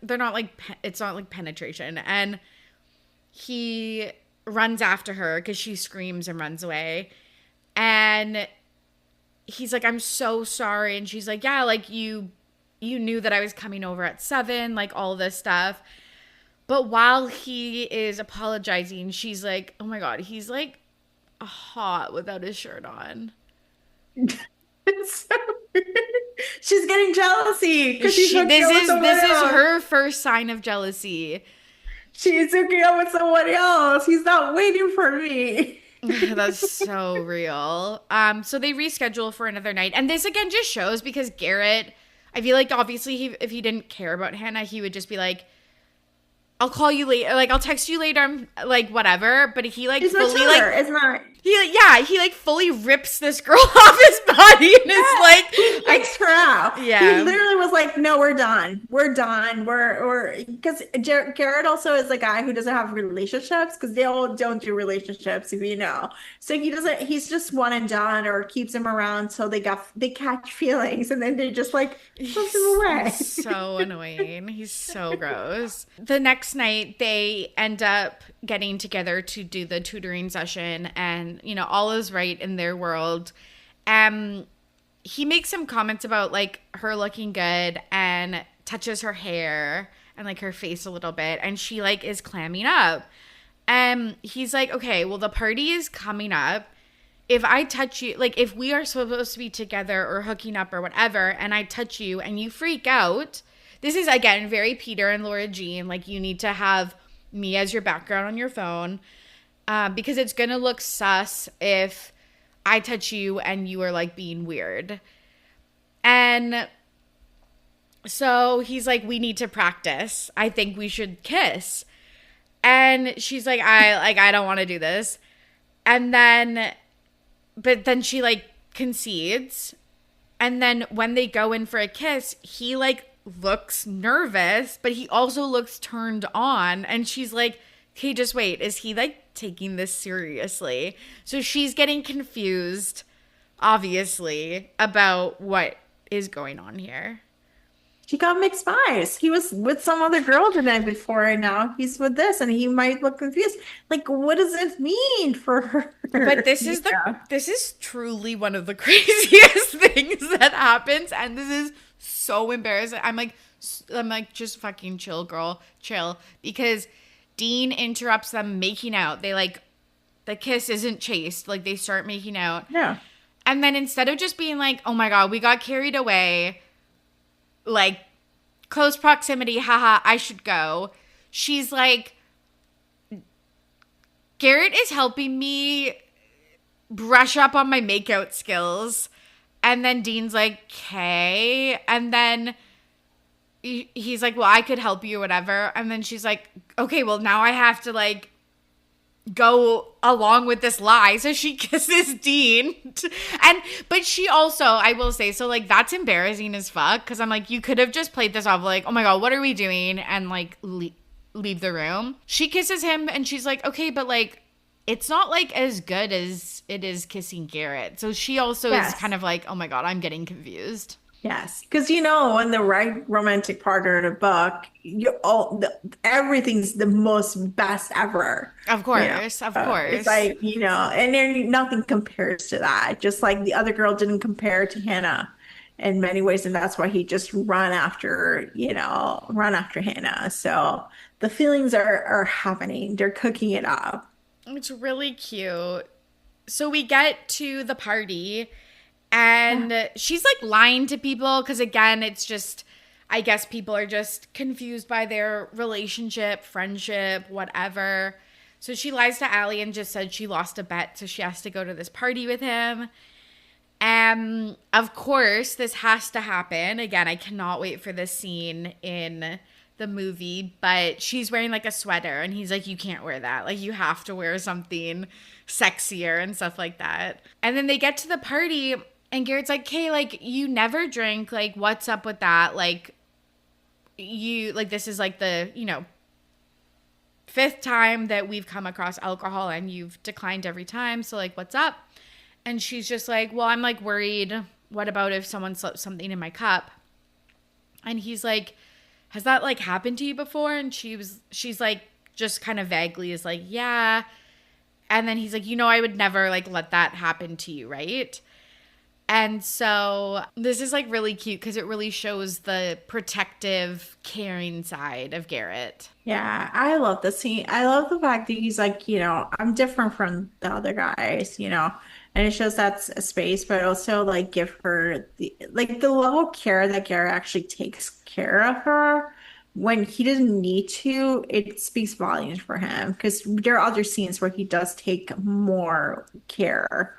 not like, it's not like penetration. And he runs after her because she screams and runs away. And he's like, I'm so sorry. And she's like, yeah, like you knew that I was coming over at 7, like all this stuff. But while he is apologizing, she's like, oh my God, he's like hot without his shirt on. it's so weird. She's getting jealousy because she's hooking This up with is someone this is else. her first sign of jealousy. She's hooking up with someone else. He's not waiting for me. That's so real. So they reschedule for another night. And this again just shows, because Garrett, I feel like obviously if he didn't care about Hannah, he would just be like, I'll call you later. Like, I'll text you later. I'm like, whatever. But he like It's fully mature. like, It's not. he like fully rips this girl off his body and is like, He kicks her out. Yeah. He literally was like, "No, we're done. We're done. We're because Garrett also is a guy who doesn't have relationships because they all don't do relationships, if you know. So he doesn't. He's just one and done, or keeps him around so they catch feelings, and then they just like push him away. He's so annoying. He's so gross. The next night, they end up getting together to do the tutoring session, and all is right in their world. He makes some comments about like her looking good and touches her hair and like her face a little bit, and she like is clamming up. He's like, okay, well, the party is coming up. If I touch you, like if we are supposed to be together or hooking up or whatever, and I touch you and you freak out, this is again very Peter and Laura Jean. Like, you need to have me as your background on your phone, because it's gonna look sus if I touch you and you are like being weird. And so he's like, we need to practice. I think we should kiss. And she's like, I don't want to do this. And then, but then she like concedes. And then when they go in for a kiss, he like looks nervous, but he also looks turned on. And she's like, hey, just wait. Is he like taking this seriously? So she's getting confused, obviously, about what is going on here. She got mixed vibes. He was with some other girl the night before, and now he's with this, and he might look confused. Like, what does it mean for her? But this is truly one of the craziest things that happens, and this is so embarrassing. I'm like, just fucking chill, girl, chill, because Dean interrupts them making out. They like, the kiss isn't chaste. Like, they start making out. Yeah. And then instead of just being like, oh my God, we got carried away, like, close proximity, haha, I should go. She's like, Garrett is helping me brush up on my makeout skills. And then Dean's like, okay. And then he's like, well, I could help you or whatever. And then she's like, okay, well, now I have to like go along with this lie. So she kisses Dean. But she also, I will say, so like that's embarrassing as fuck. Cause I'm like, you could have just played this off like, oh my God, what are we doing? And like leave the room. She kisses him and she's like, okay, but like, it's not like as good as it is kissing Garrett. So she also is kind of like, oh my God, I'm getting confused. Yes, because when the right romantic partner in a book, everything's the most best ever. Of course, of course. It's like, and then nothing compares to that. Just like the other girl didn't compare to Hannah in many ways, and that's why he just run after Hannah. So the feelings are happening. They're cooking it up. It's really cute. So we get to the party. And she's like lying to people because, again, it's just, I guess people are just confused by their relationship, friendship, whatever. So she lies to Allie and just said she lost a bet, so she has to go to this party with him. And of course, this has to happen. Again, I cannot wait for this scene in the movie, but she's wearing like a sweater and he's like, you can't wear that. Like, you have to wear something sexier and stuff like that. And then they get to the party. And Garrett's like, okay, like, you never drink. Like, what's up with that? Like, this is like the, 5th time that we've come across alcohol and you've declined every time. So, like, what's up? And she's just like, well, I'm, like, worried. What about if someone slips something in my cup? And he's like, has that, like, happened to you before? And she's like, just kind of vaguely is like, yeah. And then he's like, I would never, like, let that happen to you, right? And so this is like really cute because it really shows the protective, caring side of Garrett. Yeah, I love the scene. I love the fact that he's like, I'm different from the other guys, and it shows that's a space, but also like give her the level of care that Garrett actually takes care of her when he doesn't need to. It speaks volumes for him because there are other scenes where he does take more care.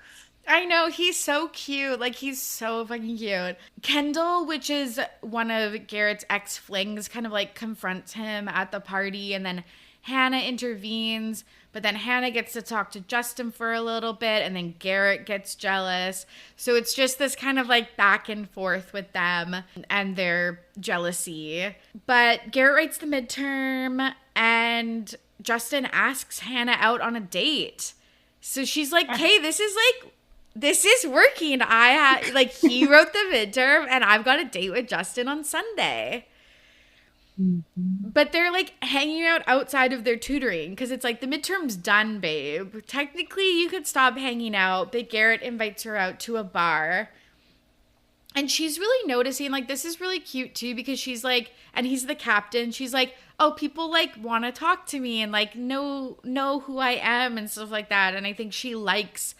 I know, he's so cute. Like, he's so fucking cute. Kendall, which is one of Garrett's ex-flings, kind of like confronts him at the party, and then Hannah intervenes, but then Hannah gets to talk to Justin for a little bit, and then Garrett gets jealous. So it's just this kind of like back and forth with them and their jealousy. But Garrett writes the midterm, and Justin asks Hannah out on a date. So she's like, hey, this is working. He wrote the midterm and I've got a date with Justin on Sunday. Mm-hmm. But they're like hanging out outside of their tutoring because it's like the midterm's done, babe. Technically, you could stop hanging out, but Garrett invites her out to a bar. And she's really noticing, like, this is really cute too because she's like, and he's the captain. She's like, oh, people like want to talk to me and like know who I am and stuff like that. And I think she likes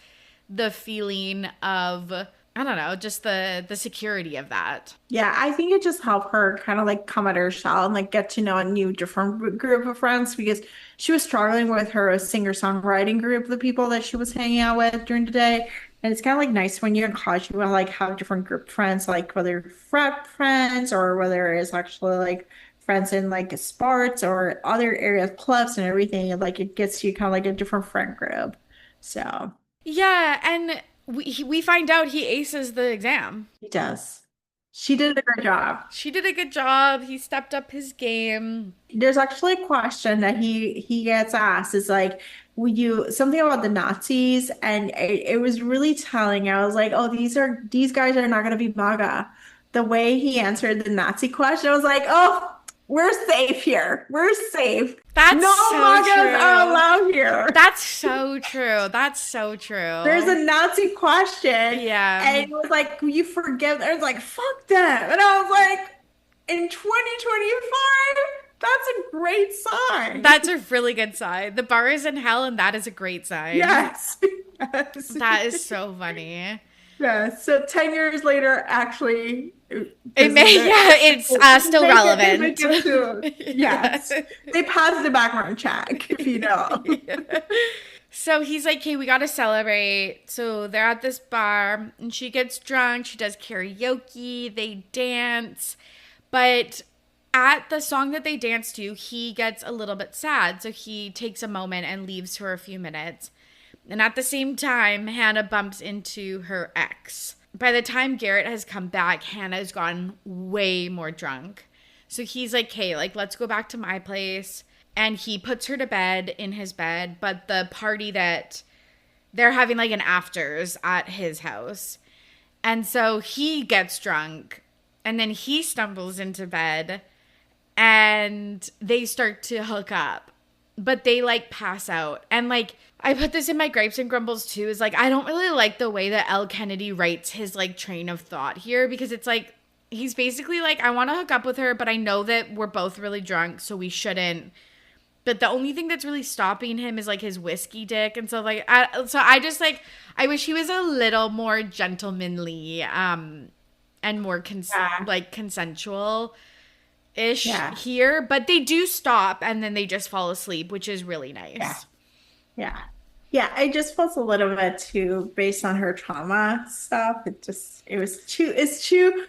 the feeling of, I don't know, just the security of that. Yeah, I think it just helped her kind of like come out of her shell and like get to know a new different group of friends because she was struggling with her singer-songwriting group, the people that she was hanging out with during the day. And it's kind of like nice when you're in college, you will like have different group friends, like whether frat friends or whether it's actually like friends in like sports or other areas, clubs and everything. And like it gets you kind of like a different friend group. So yeah, and we find out he aces the exam. He does. She did a great job. She did a good job. He stepped up his game. There's actually a question that he gets asked. Is like, would you something about the Nazis? And it was really telling. I was like, oh, these guys are not going to be MAGA. The way he answered the Nazi question, I was like, oh, we're safe here. We're safe. That's no so MAGAs true. are allowed here. That's so true. That's so true. There's a Nazi question. Yeah. And it was like, you forgive. I was like, fuck them. And I was like, in 2025, that's a great sign. That's a really good sign. The bar is in hell, and that is a great sign. Yes. Yes. That is so funny. Yeah. So 10 years later, actually, it's still relevant. Yes. They passed the background check, if you know. So he's like, hey, we got to celebrate. So they're at this bar and she gets drunk. She does karaoke. They dance. But at the song that they dance to, he gets a little bit sad. So he takes a moment and leaves for a few minutes. And at the same time, Hannah bumps into her ex. By the time Garrett has come back, Hannah's gotten way more drunk. So he's like, hey, like, let's go back to my place. And he puts her to bed in his bed. But the party that they're having like an afters at his house. And so he gets drunk. And then he stumbles into bed. And they start to hook up. But they like pass out. And like, I put this in my gripes and grumbles too, is like, I don't really like the way that Elle Kennedy writes his like train of thought here, because it's like, he's basically like, I want to hook up with her, but I know that we're both really drunk, so we shouldn't. But the only thing that's really stopping him is like his whiskey dick. And so like, I just like, I wish he was a little more gentlemanly, and more like consensual ish here. But they do stop and then they just fall asleep, which is really nice. Yeah, I just felt a little bit too, based on her trauma stuff. It's too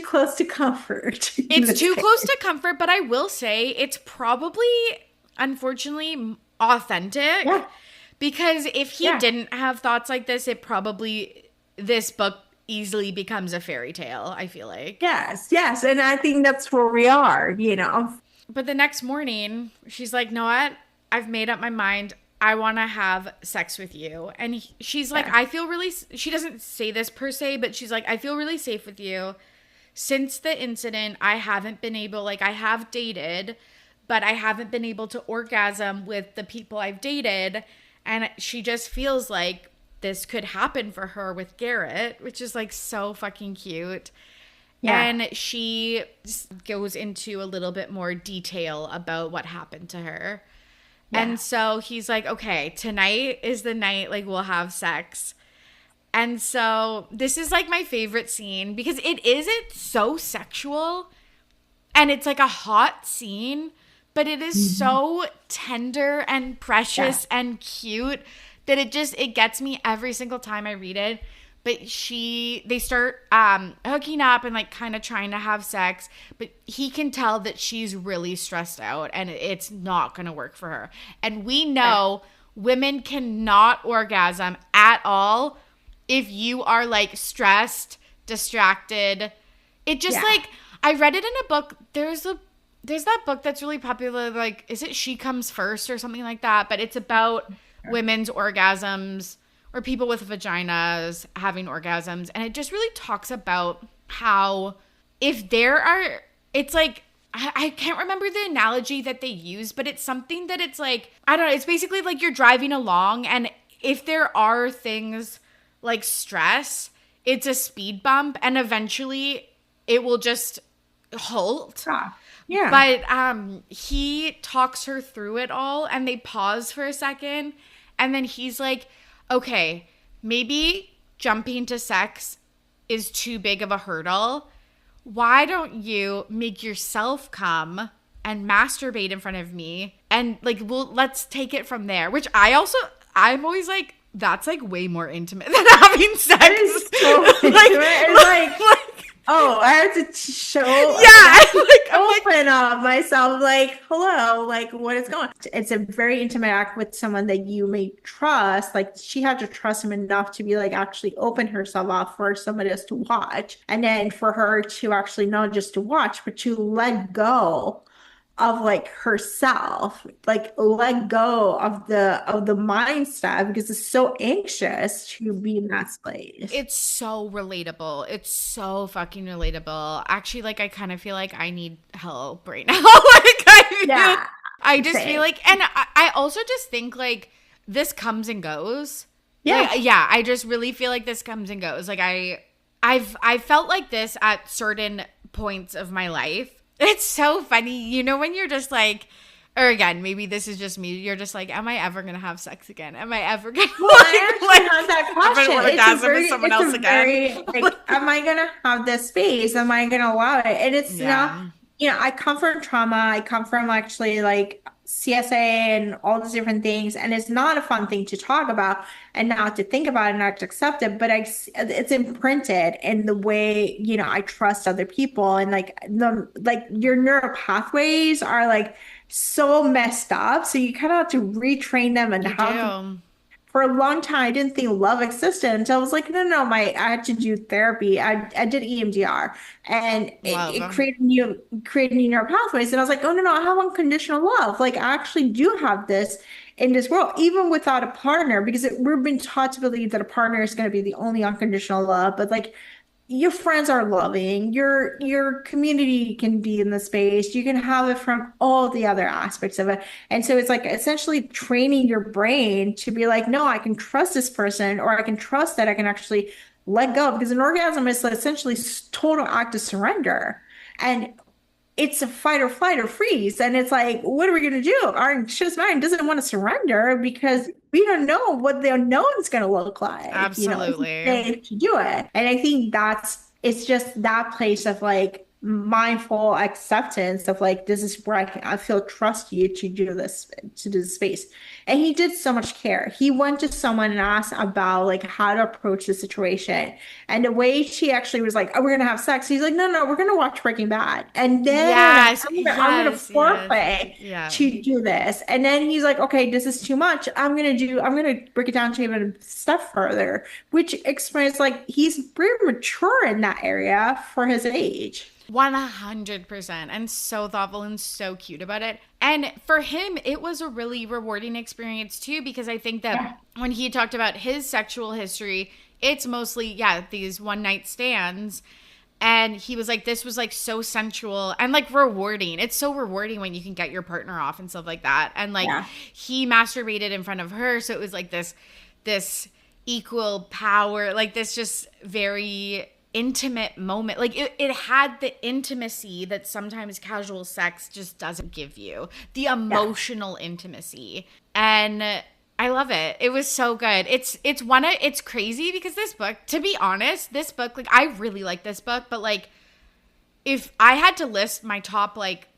close to comfort. It's too close to comfort, but I will say it's probably, unfortunately, authentic. Yeah. Because if he didn't have thoughts like this, this book easily becomes a fairy tale, I feel like. Yes. And I think that's where we are, But the next morning, she's like, know what? I've made up my mind. I want to have sex with you. And she's like, I feel really, she doesn't say this per se, but she's like, I feel really safe with you. Since the incident, I haven't been able, like, I have dated, but I haven't been able to orgasm with the people I've dated. And she just feels like this could happen for her with Garrett, which is like so fucking cute. Yeah. And she goes into a little bit more detail about what happened to her. Yeah. And so he's like, okay, tonight is the night, like, we'll have sex. And so this is like my favorite scene because it's so sexual and it's like a hot scene, but it is so tender and precious and cute that it gets me every single time I read it. But they start hooking up and like kind of trying to have sex, but he can tell that she's really stressed out and it's not going to work for her. And we know women cannot orgasm at all if you are like stressed, distracted. It just like, I read it in a book. There's that book that's really popular. Like, is it She Comes First or something like that? But it's about women's orgasms, or people with vaginas having orgasms. And it just really talks about how it's like, I can't remember the analogy that they use, but it's something that it's like, I don't know, it's basically like you're driving along and if there are things like stress, it's a speed bump and eventually it will just halt. Yeah. But he talks her through it all and they pause for a second and then he's like, okay, maybe jumping to sex is too big of a hurdle. Why don't you make yourself come and masturbate in front of me? And like, let's take it from there. Which I'm always like, that's like way more intimate than having sex. That is so intimate. Oh, I have to show. I'm open up myself. Like, hello, like, what is going on? It's a very intimate act with someone that you may trust. Like, she had to trust him enough to be like, actually open herself up for somebody else to watch. And then for her to actually not just to watch, but to let go of like herself, like let go of the mind stuff because it's so anxious to be in that space. It's so relatable. It's so fucking relatable. Actually, like I kind of feel like I need help right now. I just feel like, and I also just think like this comes and goes. Yeah. Like, I just really feel like this comes and goes. Like I've felt like this at certain points of my life. It's so funny. You know, when you're just like, or again, maybe this is just me. You're just like, am I ever going to have sex again? Am I ever going to have that question? Orgasm with someone else again? Am I going to have this space? Am I going to allow it? And it's not, I come from trauma. I come from actually like CSA and all these different things, and it's not a fun thing to talk about and not to think about and not to accept it, but it's imprinted in the way, I trust other people, and your neural pathways are like so messed up, so you kind of have to retrain them and You how to do. for a long time, I didn't think love existed until I was like, no, no, I had to do therapy. I did EMDR, and it Love. created new neural pathways. And I was like, oh no, no, I have unconditional love. Like I actually do have this in this world, even without a partner, because we've been taught to believe that a partner is going to be the only unconditional love. But like your friends are loving, your community can be in the space, you can have it from all the other aspects of it. And so it's like essentially training your brain to be like, no, I can trust this person, or I can trust that I can actually let go, because an orgasm is essentially total act of surrender. And it's a fight or flight or freeze. And it's like, what are we going to do? Our anxious mind doesn't want to surrender because we don't know what the unknown is going to look like. It's Absolutely. safe to do it. And I think it's just that place of like mindful acceptance of like, this is where I feel trust you to do this space. And he did so much care. He went to someone and asked about like how to approach the situation. And the way she actually was like, "Oh, we're gonna have sex." He's like, "No, no, we're gonna watch Breaking Bad, and then Yes, I'm gonna yes, yes. foreplay Yeah. to do this." And then he's like, "Okay, this is too much. I'm gonna break it down to even a step further," which explains like he's pretty mature in that area for his age. 100%. And so thoughtful and so cute about it. And for him, it was a really rewarding experience too, because I think that Yeah, when he talked about his sexual history, it's mostly, yeah, these one night stands. And he was like, this was like so sensual and like rewarding. It's so rewarding when you can get your partner off and stuff like that. And like yeah, he masturbated in front of her. So it was like this equal power, like this just very intimate moment. Like it had the intimacy that sometimes casual sex just doesn't give you, the yeah. emotional intimacy. And I love it. It was so good. It's crazy because this book, to be honest, this book, like I really like this book, but like if I had to list my top like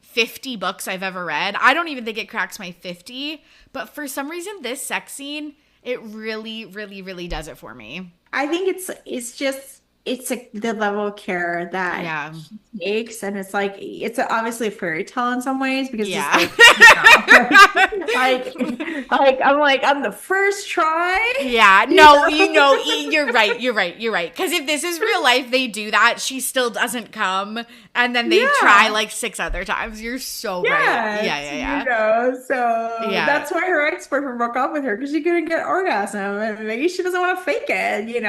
50 books I've ever read, I don't even think it cracks my 50, but for some reason this sex scene, it really really really does it for me. I think it's just it's like the level of care that Yeah. he takes, and it's like it's obviously a fairy tale in some ways because it's Yeah. like like I'm like on the first try, Yeah, you no, know? you're right, you're right. Because if this is real life, they do that. She still doesn't come, and then they try Yeah. like six other times. You're so right. Yeah, Yes, yeah, yeah, so yeah. that's why her ex-boyfriend broke up with her because she couldn't get orgasm, and maybe she doesn't want to fake it.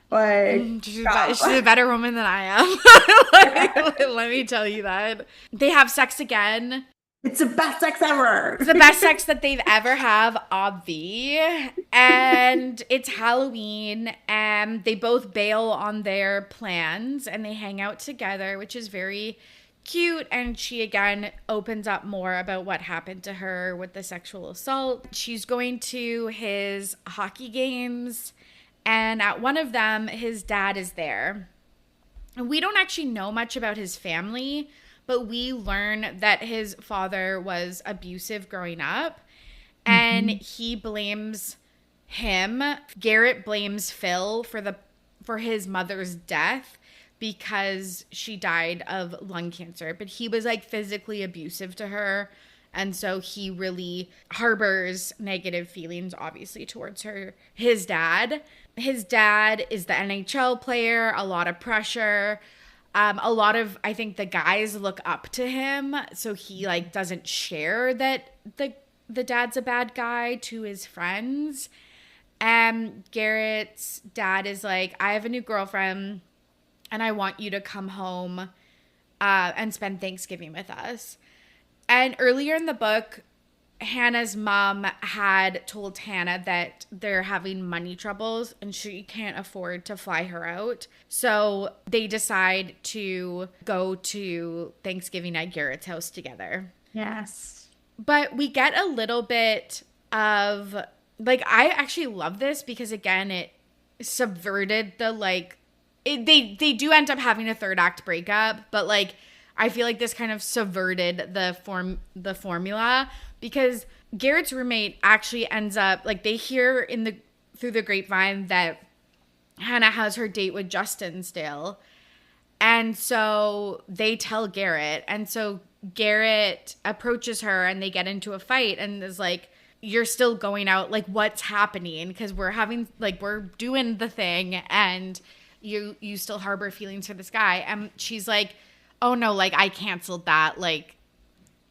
But She's a better woman than I am. Let me tell you that. They have sex again. it's the best sex ever. It's the best sex that they've ever have, obvi. And it's Halloween, and they both bail on their plans and they hang out together, which is very cute. And she again opens up more about what happened to her with the sexual assault. She's going to his hockey games, and at one of them, his dad is there. And we don't actually know much about his family, but we learn that his father was abusive growing up, and Mhm. he blames him. Garrett blames Phil for his mother's death because she died of lung cancer, but he was like physically abusive to her. And so he really harbors negative feelings, obviously, towards her. His dad is the NHL player, a lot of pressure. A lot of, I think the guys look up to him. So he like doesn't share that the dad's a bad guy to his friends. And Garrett's dad is like, I have a new girlfriend and I want you to come home and spend Thanksgiving with us. And earlier in the book, Hannah's mom had told Hannah that they're having money troubles and she can't afford to fly her out. So they decide to go to Thanksgiving at Garrett's house together. Yes. But we get a little bit of like, I actually love this because again, it subverted the like they do end up having a third act breakup, but like I feel like this kind of subverted the formula, because Garrett's roommate actually ends up, like, they hear through the grapevine that Hannah has her date with Justin still. And so they tell Garrett. And so Garrett approaches her and they get into a fight and is like, you're still going out, like, what's happening? Because we're doing the thing and you still harbor feelings for this guy. And she's like, oh no, like, I canceled that. Like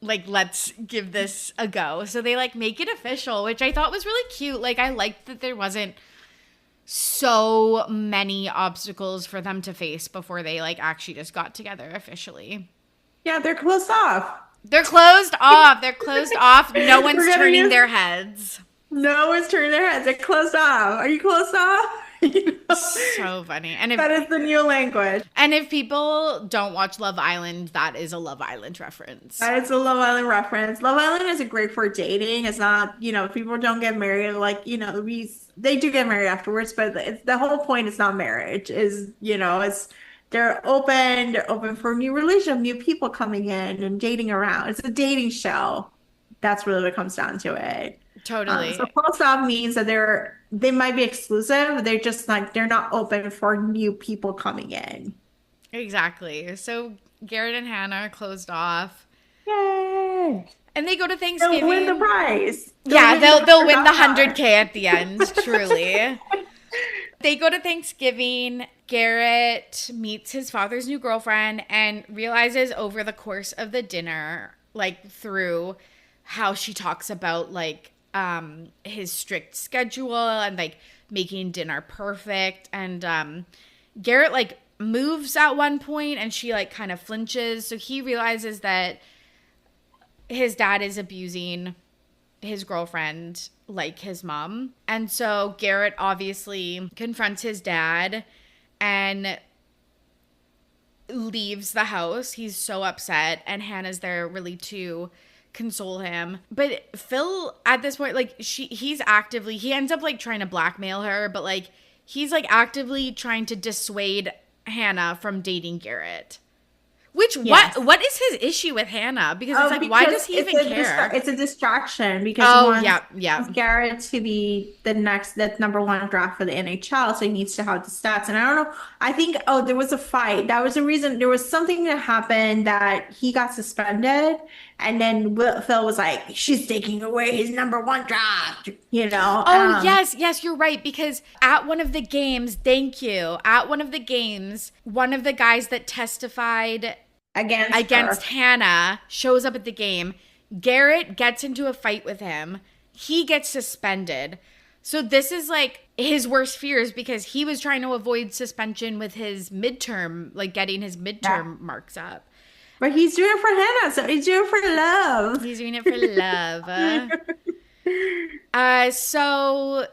let's give this a go. So they, like, make it official, which I thought was really cute. Like, I liked that there wasn't so many obstacles for them to face before they, like, actually just got together officially. Yeah, they're closed off. They're closed off. They're closed off. No one's turning their heads. No one's turning their heads. They're closed off. Are you closed off? So funny. And that is the new language. And if people don't watch Love Island, that is a Love Island reference. That is a Love Island reference. Love Island is great for dating. It's not, people don't get married. Like, they do get married afterwards, but the whole point is not marriage. It's they're open for new relationship, new people coming in and dating around. It's a dating show. That's really what it comes down to it. Totally. So closed off means that they might be exclusive. They're just like, they're not open for new people coming in. Exactly. So Garrett and Hannah are closed off. Yay! And they go to Thanksgiving. They'll win the prize. They'll win the 100K at the end, truly. They go to Thanksgiving. Garrett meets his father's new girlfriend and realizes over the course of the dinner, like, through how she talks about, like, his strict schedule and, like, making dinner perfect. And Garrett, like, moves at one point and she, like, kind of flinches. So he realizes that his dad is abusing his girlfriend like his mom. And so Garrett obviously confronts his dad and leaves the house. He's so upset, and Hannah's there really to console him. But Phil, at this point, like, he ends up, like, trying to blackmail her, but, like, he's, like, actively trying to dissuade Hannah from dating Garrett. Which, yes. What is his issue with Hannah? Because it's like, why does he even care? It's a distraction because he wants Garrett to be the number one draft for the NHL, so he needs to have the stats. And I don't know, I think, there was a fight. That was the reason. There was something that happened that he got suspended, and then Phil was like, she's taking away his number one draft, Yes, you're right. Because at one of the games, one of the guys that testified against Hannah shows up at the game. Garrett gets into a fight with him. He gets suspended. So this is, like, his worst fears, because he was trying to avoid suspension with his midterm, like, getting his midterm marks up. But he's doing it for Hannah, so he's doing it for love. He's doing it for love. So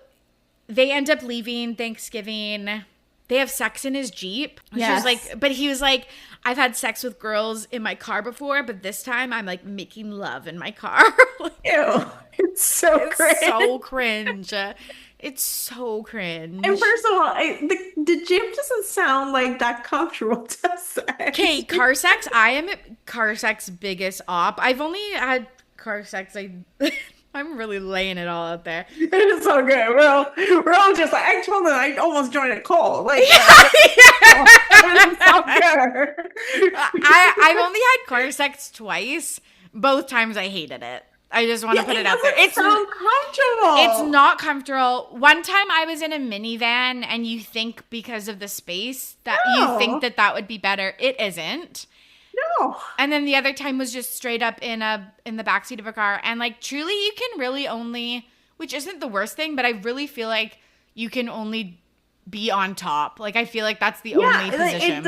they end up leaving Thanksgiving. They have sex in his Jeep. Yes. But he was like, I've had sex with girls in my car before, but this time I'm, like, making love in my car. Ew. It's so cringe. So cringe. It's so cringe. And first of all, the Jeep doesn't sound like that comfortable to sex. Okay, car sex. I am car sex biggest op. I've only had car sex. I'm really laying it all out there. It's so good. We're all just like, I told them I almost joined a cult. Like, it's so good. I've only had car sex twice. Both times I hated it. I just want to put it out there. It's so comfortable. It's not comfortable. One time I was in a minivan, and you think because of the space that you think that would be better. It isn't. No. And then the other time was just straight up in the backseat of a car. And, like, truly you can really only, which isn't the worst thing, but I really feel like you can only be on top. Like, I feel like that's the only position.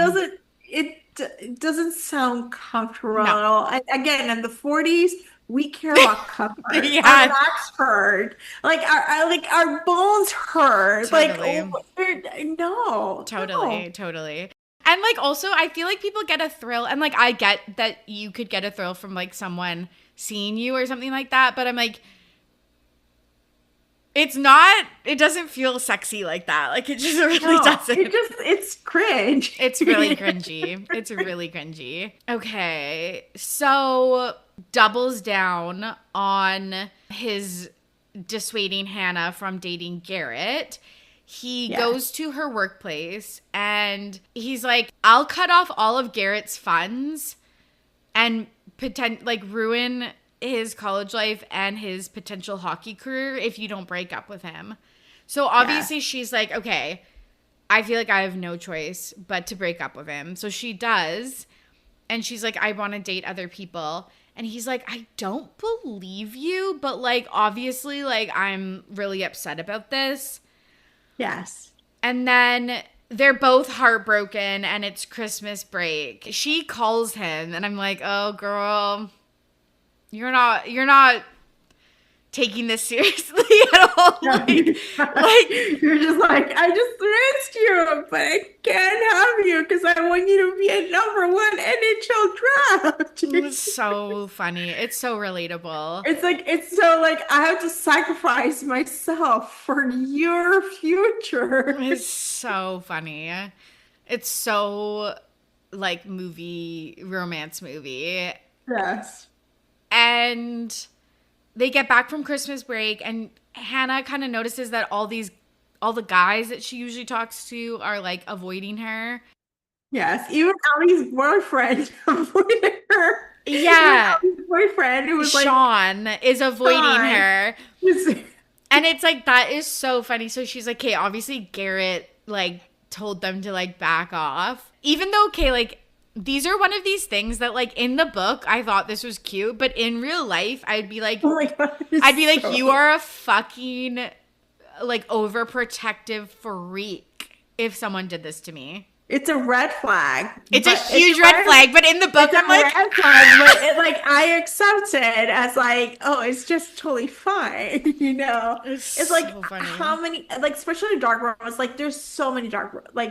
It doesn't sound comfortable at all. Again, in the 40s, we care about comfort. Our backs hurt. Like our bones hurt. Totally. Like, no. Totally. And, like, also, I feel like people get a thrill, and, like, I get that you could get a thrill from, like, someone seeing you or something like that, but I'm like, It's not, it doesn't feel sexy like that. Like it just really doesn't. It's cringe. It's really cringy. It's really cringy. Okay. So doubles down on his dissuading Hannah from dating Garrett. He goes to her workplace and he's like, I'll cut off all of Garrett's funds and ruin his college life and his potential hockey career if you don't break up with him. So obviously she's like, okay, I feel like I have no choice but to break up with him. So she does. And she's like, I want to date other people. And he's like, I don't believe you, but like, obviously, like, I'm really upset about this. Yes. And then they're both heartbroken and it's Christmas break. She calls him and I'm like, oh, girl, you're not taking this seriously at all. Like you're just like, I just missed you, but I can't have you because I want you to be a #1 NHL draft. It's so funny. It's so relatable. It's so like I have to sacrifice myself for your future. It's so funny. It's so like romance movie. Yes. And they get back from Christmas break and Hannah kind of notices that all the guys that she usually talks to are like avoiding her. Yes, even Allie's boyfriend avoided her. Yeah. Even Allie's boyfriend who was Sean is avoiding Sean. her. And it's like, that is so funny. So she's like, okay, obviously Garrett like told them to like back off. Even though, okay, like these are one of these things that like in the book, I thought this was cute, but in real life, I'd be like, oh my God, I'd be like, you are a fucking like overprotective freak if someone did this to me. It's a red flag. It's a huge red flag, but in the book, I'm like, red flag, but like I accept it as like, oh, it's just totally fine, you know. It's like so funny. how many, like especially dark romance, like there's so many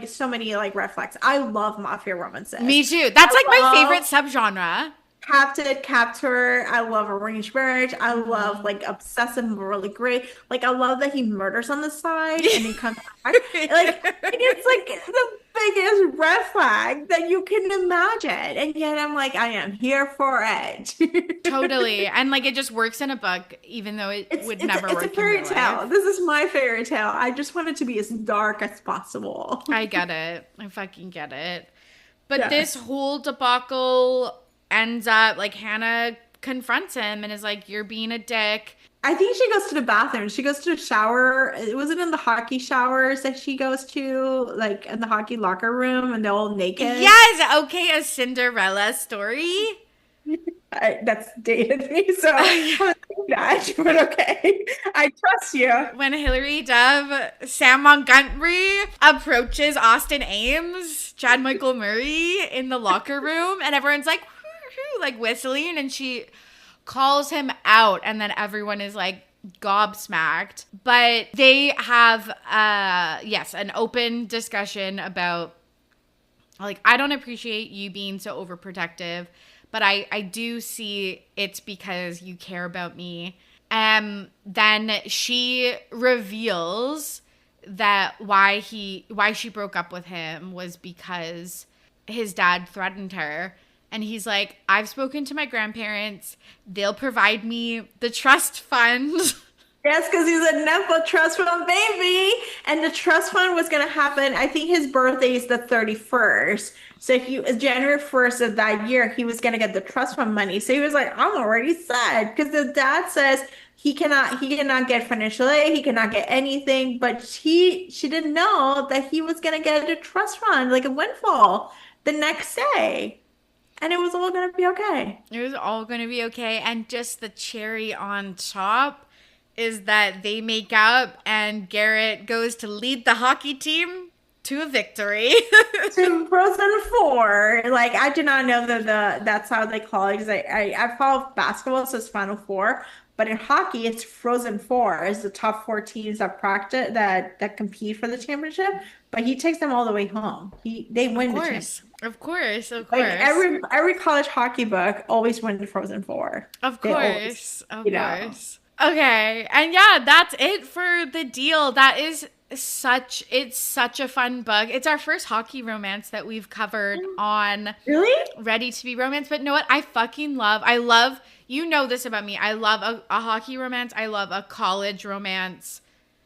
so many like red flags. I love mafia romances. Me too. That's like my favorite subgenre. Capted, captor. I love arranged marriage. I love like obsessive, morally great. Like I love that he murders on the side and he comes back. Like it's like the biggest red flag that you can imagine. And yet I'm like, I am here for it. Totally. And like it just works in a book, even though it would never work. It's a fairy tale. This is my fairy tale. I just want it to be as dark as possible. I get it. I fucking get it. But this whole debacle ends up like Hannah confronts him and is like, you're being a dick. I think she goes to the bathroom. She goes to the shower. Was it in the hockey showers that she goes to, like in the hockey locker room and they're all naked? Yes. Okay. A Cinderella story. That's dated me, so I don't think that, but okay. I trust you. When Hilary Duff, Sam Montgomery approaches Austin Ames, Chad Michael Murray in the locker room, and everyone's like, like whistling, and she calls him out, and then everyone is like gobsmacked. But they have an open discussion about like, I don't appreciate you being so overprotective, but I do see it's because you care about me. Then she reveals that why she broke up with him was because his dad threatened her. And he's like, I've spoken to my grandparents. They'll provide me the trust fund. Yes, because he's a Nepo trust fund baby. And the trust fund was going to happen. I think his birthday is the 31st. So January 1st of that year, he was going to get the trust fund money. So he was like, I'm already sad. Because the dad says he cannot get financial aid. He cannot get anything. But she didn't know that he was going to get a trust fund, like a windfall, the next day. And it was all going to be okay. It was all going to be okay. And just the cherry on top is that they make up and Garrett goes to lead the hockey team to a victory. To Frozen 4. Like, I did not know that that's how they call it. Because I follow basketball, so it's Final Four. But in hockey, it's Frozen 4. It's the top 4 teams that compete for the championship. But he takes them all the way home. They win the championship. Of course. Like every college hockey book always wins the Frozen 4. Of course. Okay. And yeah, that's it for the deal. That is it's such a fun book. It's our first hockey romance that we've covered on Really? Ready to Be Romance. But know what? I love, you know this about me. I love a hockey romance. I love a college romance.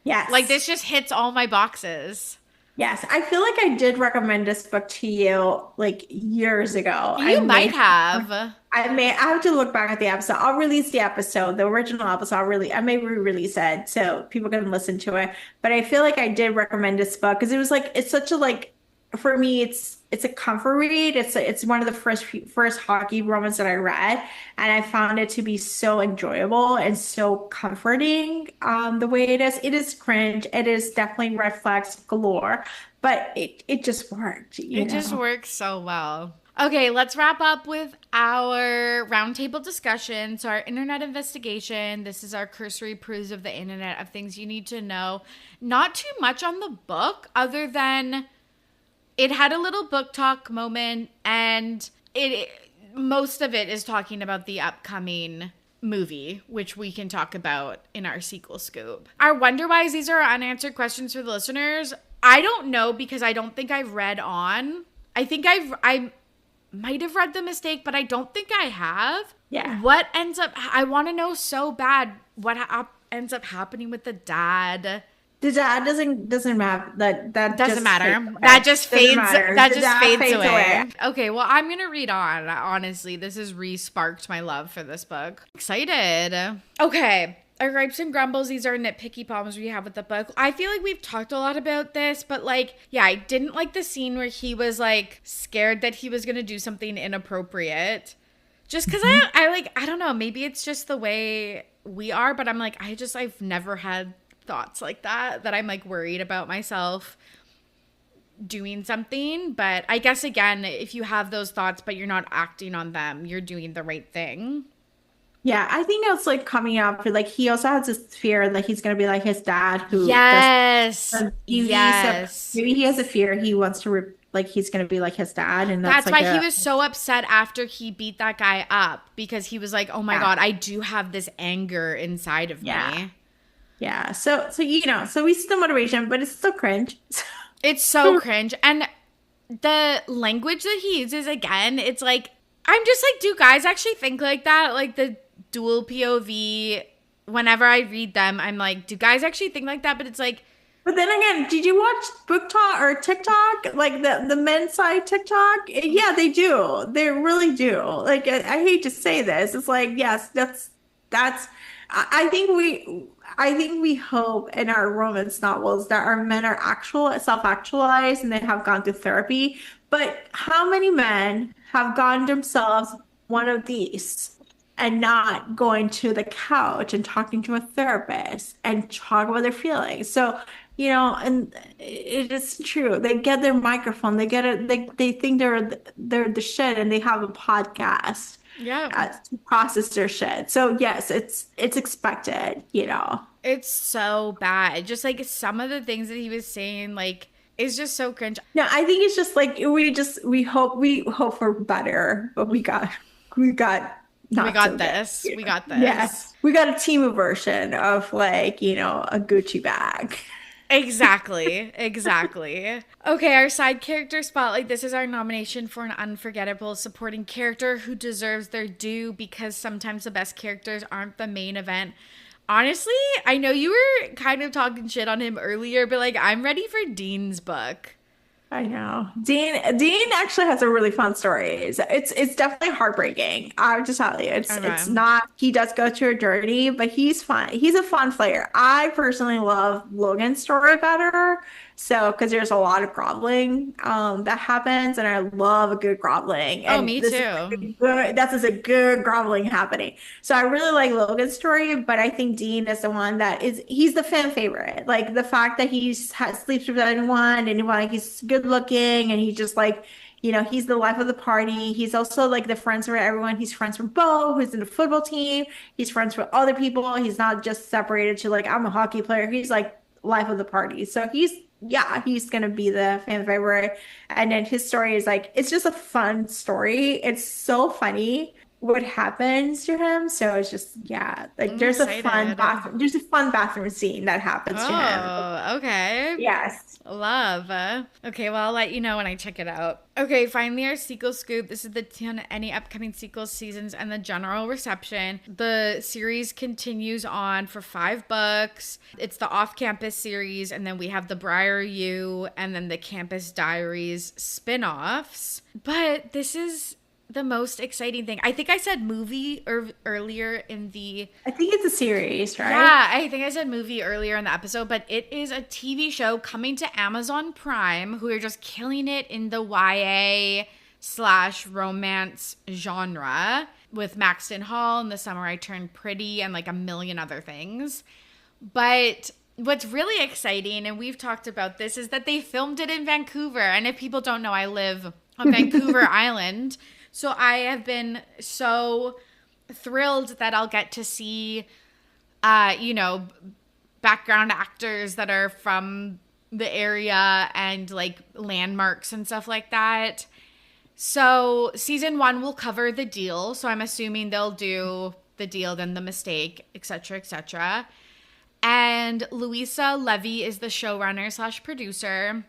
Like Yes. this just hits all my boxes. Yes. I feel like I did recommend this book to you like years ago. You might have. I have to look back at the episode. I'll release the episode, the original episode. I may re-release it so people can listen to it. But I feel like I did recommend this book because it was like it's such a like for me it's a comfort read. It's one of the first hockey romance that I read, and I found it to be so enjoyable and so comforting. The way it is, it is cringe. It is definitely red flags galore, but it just worked, you It just know. works so well. Okay, let's wrap up with our roundtable discussion. So, our internet investigation. This is our cursory peruse of the internet of things you need to know. Not too much on the book, other than it had a little book talk moment, and it most of it is talking about the upcoming movie, which we can talk about in our sequel scoop. Our wonder whys, these are unanswered questions for the listeners. I don't know because I don't think I've read on. I might have read the mistake, but I don't think I have. Yeah. What ends up, I want to know so bad what ends up happening with the dad. The dad doesn't matter. That Doesn't just matter. fades away. That just Doesn't fades. matter. That The just dad fades fades away. Okay, well, I'm gonna read on. Honestly, this has re-sparked my love for this book. Excited. Okay, our gripes and grumbles. These are nitpicky problems we have with the book. I feel like we've talked a lot about this, but like, yeah, I didn't like the scene where he was like scared that he was gonna do something inappropriate. Just because I don't know. Maybe it's just the way we are, but I'm like, I've never had thoughts like that I'm like worried about myself doing something. But I guess again, if you have those thoughts but you're not acting on them, you're doing the right thing. Yeah, I think it's like coming up for like he also has this fear that he's gonna be like his dad who does Yes. so Yes. maybe he has a fear he wants to like he's gonna be like his dad, and that's That's like why he a was so upset after he beat that guy up, because he was like, oh my yeah. God, I do have this anger inside of Yeah. me. Yeah. So you know, so we see the motivation, but it's still cringe. It's so cringe. And the language that he uses, again, it's like, I'm just like, do guys actually think like that? Like the dual POV, whenever I read them, I'm like, do guys actually think like that? But it's like, But then again, did you watch Book Talk or TikTok? Like the men's side TikTok? Yeah, they do. They really do. Like I hate to say this. It's like, yes, that's I I think we hope in our romance novels that our men are actual self-actualized and they have gone to therapy. But how many men have gone themselves one of these and not going to the couch and talking to a therapist and talk about their feelings? So, you know, and it is true. They get their microphone, they get it, they think they're the shit and they have a podcast yeah, to process their shit. So yes, it's expected, you know. it's so bad. Just like some of the things that he was saying, like, is just so cringe. No, I think it's just like we hope for better, but we got We not got so good. this. We got this. Yes, we got a team version of like, you know, a Gucci bag. Exactly. Exactly. Okay, our side character spotlight. This is our nomination for an unforgettable supporting character who deserves their due, because sometimes the best characters aren't the main event. Honestly, I know you were kind of talking shit on him earlier, but like, I'm ready for Dean's book. I know. Dean actually has a really fun story. It's definitely heartbreaking. I'll just tell you. It's Okay. not he does go through a journey, but he's fun. He's a fun player. I personally love Logan's story better. So because there's a lot of groveling that happens, and I love a good groveling. Oh, And me this too. is good, that's just a good groveling happening. So I really like Logan's story, but I think Dean is the one that he's the fan favorite. Like the fact that sleeps with anyone, and like he's good looking, and he's just like, you know, he's the life of the party. He's also like the friends with everyone. He's friends with Bo, who's in the football team. He's friends with other people. He's not just separated to like, I'm a hockey player. He's like life of the party. So he's gonna be the fan favorite. And then his story is like, it's just a fun story. It's so funny what happens to him. So it's just, yeah, like I'm excited. there's a fun bathroom scene that happens to him. Oh, okay. Yes. Love. Okay, well, I'll let you know when I check it out. Okay, finally, our sequel scoop. This is the on any upcoming sequels, seasons, and the general reception. The series continues on for 5 books. It's the off-campus series, and then we have the Briar U, and then the Campus Diaries spin-offs. But this is the most exciting thing. I think I said movie earlier in the I think it's a series, right? yeah, I think I said movie earlier in the episode, but it is a TV show coming to Amazon Prime, who are just killing it in the YA/romance genre with Maxton Hall and The Summer I Turned Pretty and like a million other things. But what's really exciting, and we've talked about this, is that they filmed it in Vancouver. And if people don't know, I live on Vancouver Island. So I have been so thrilled that I'll get to see, background actors that are from the area and like landmarks and stuff like that. So season 1 will cover the deal. So I'm assuming they'll do the deal, then the mistake, etc., etc. And Louisa Levy is the showrunner / producer.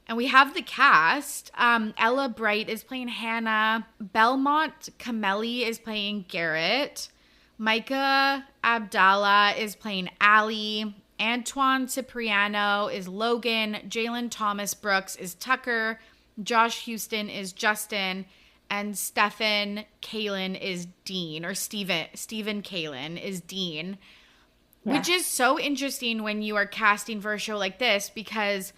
And we have the cast. Ella Bright is playing Hannah. Belmont Camelli is playing Garrett. Micah Abdallah is playing Allie. Antoine Cipriano is Logan. Jalen Thomas Brooks is Tucker. Josh Houston is Justin. And Stephen Kalin is Dean. Or Stephen Kalin is Dean. Yeah. Which is so interesting when you are casting for a show like this, because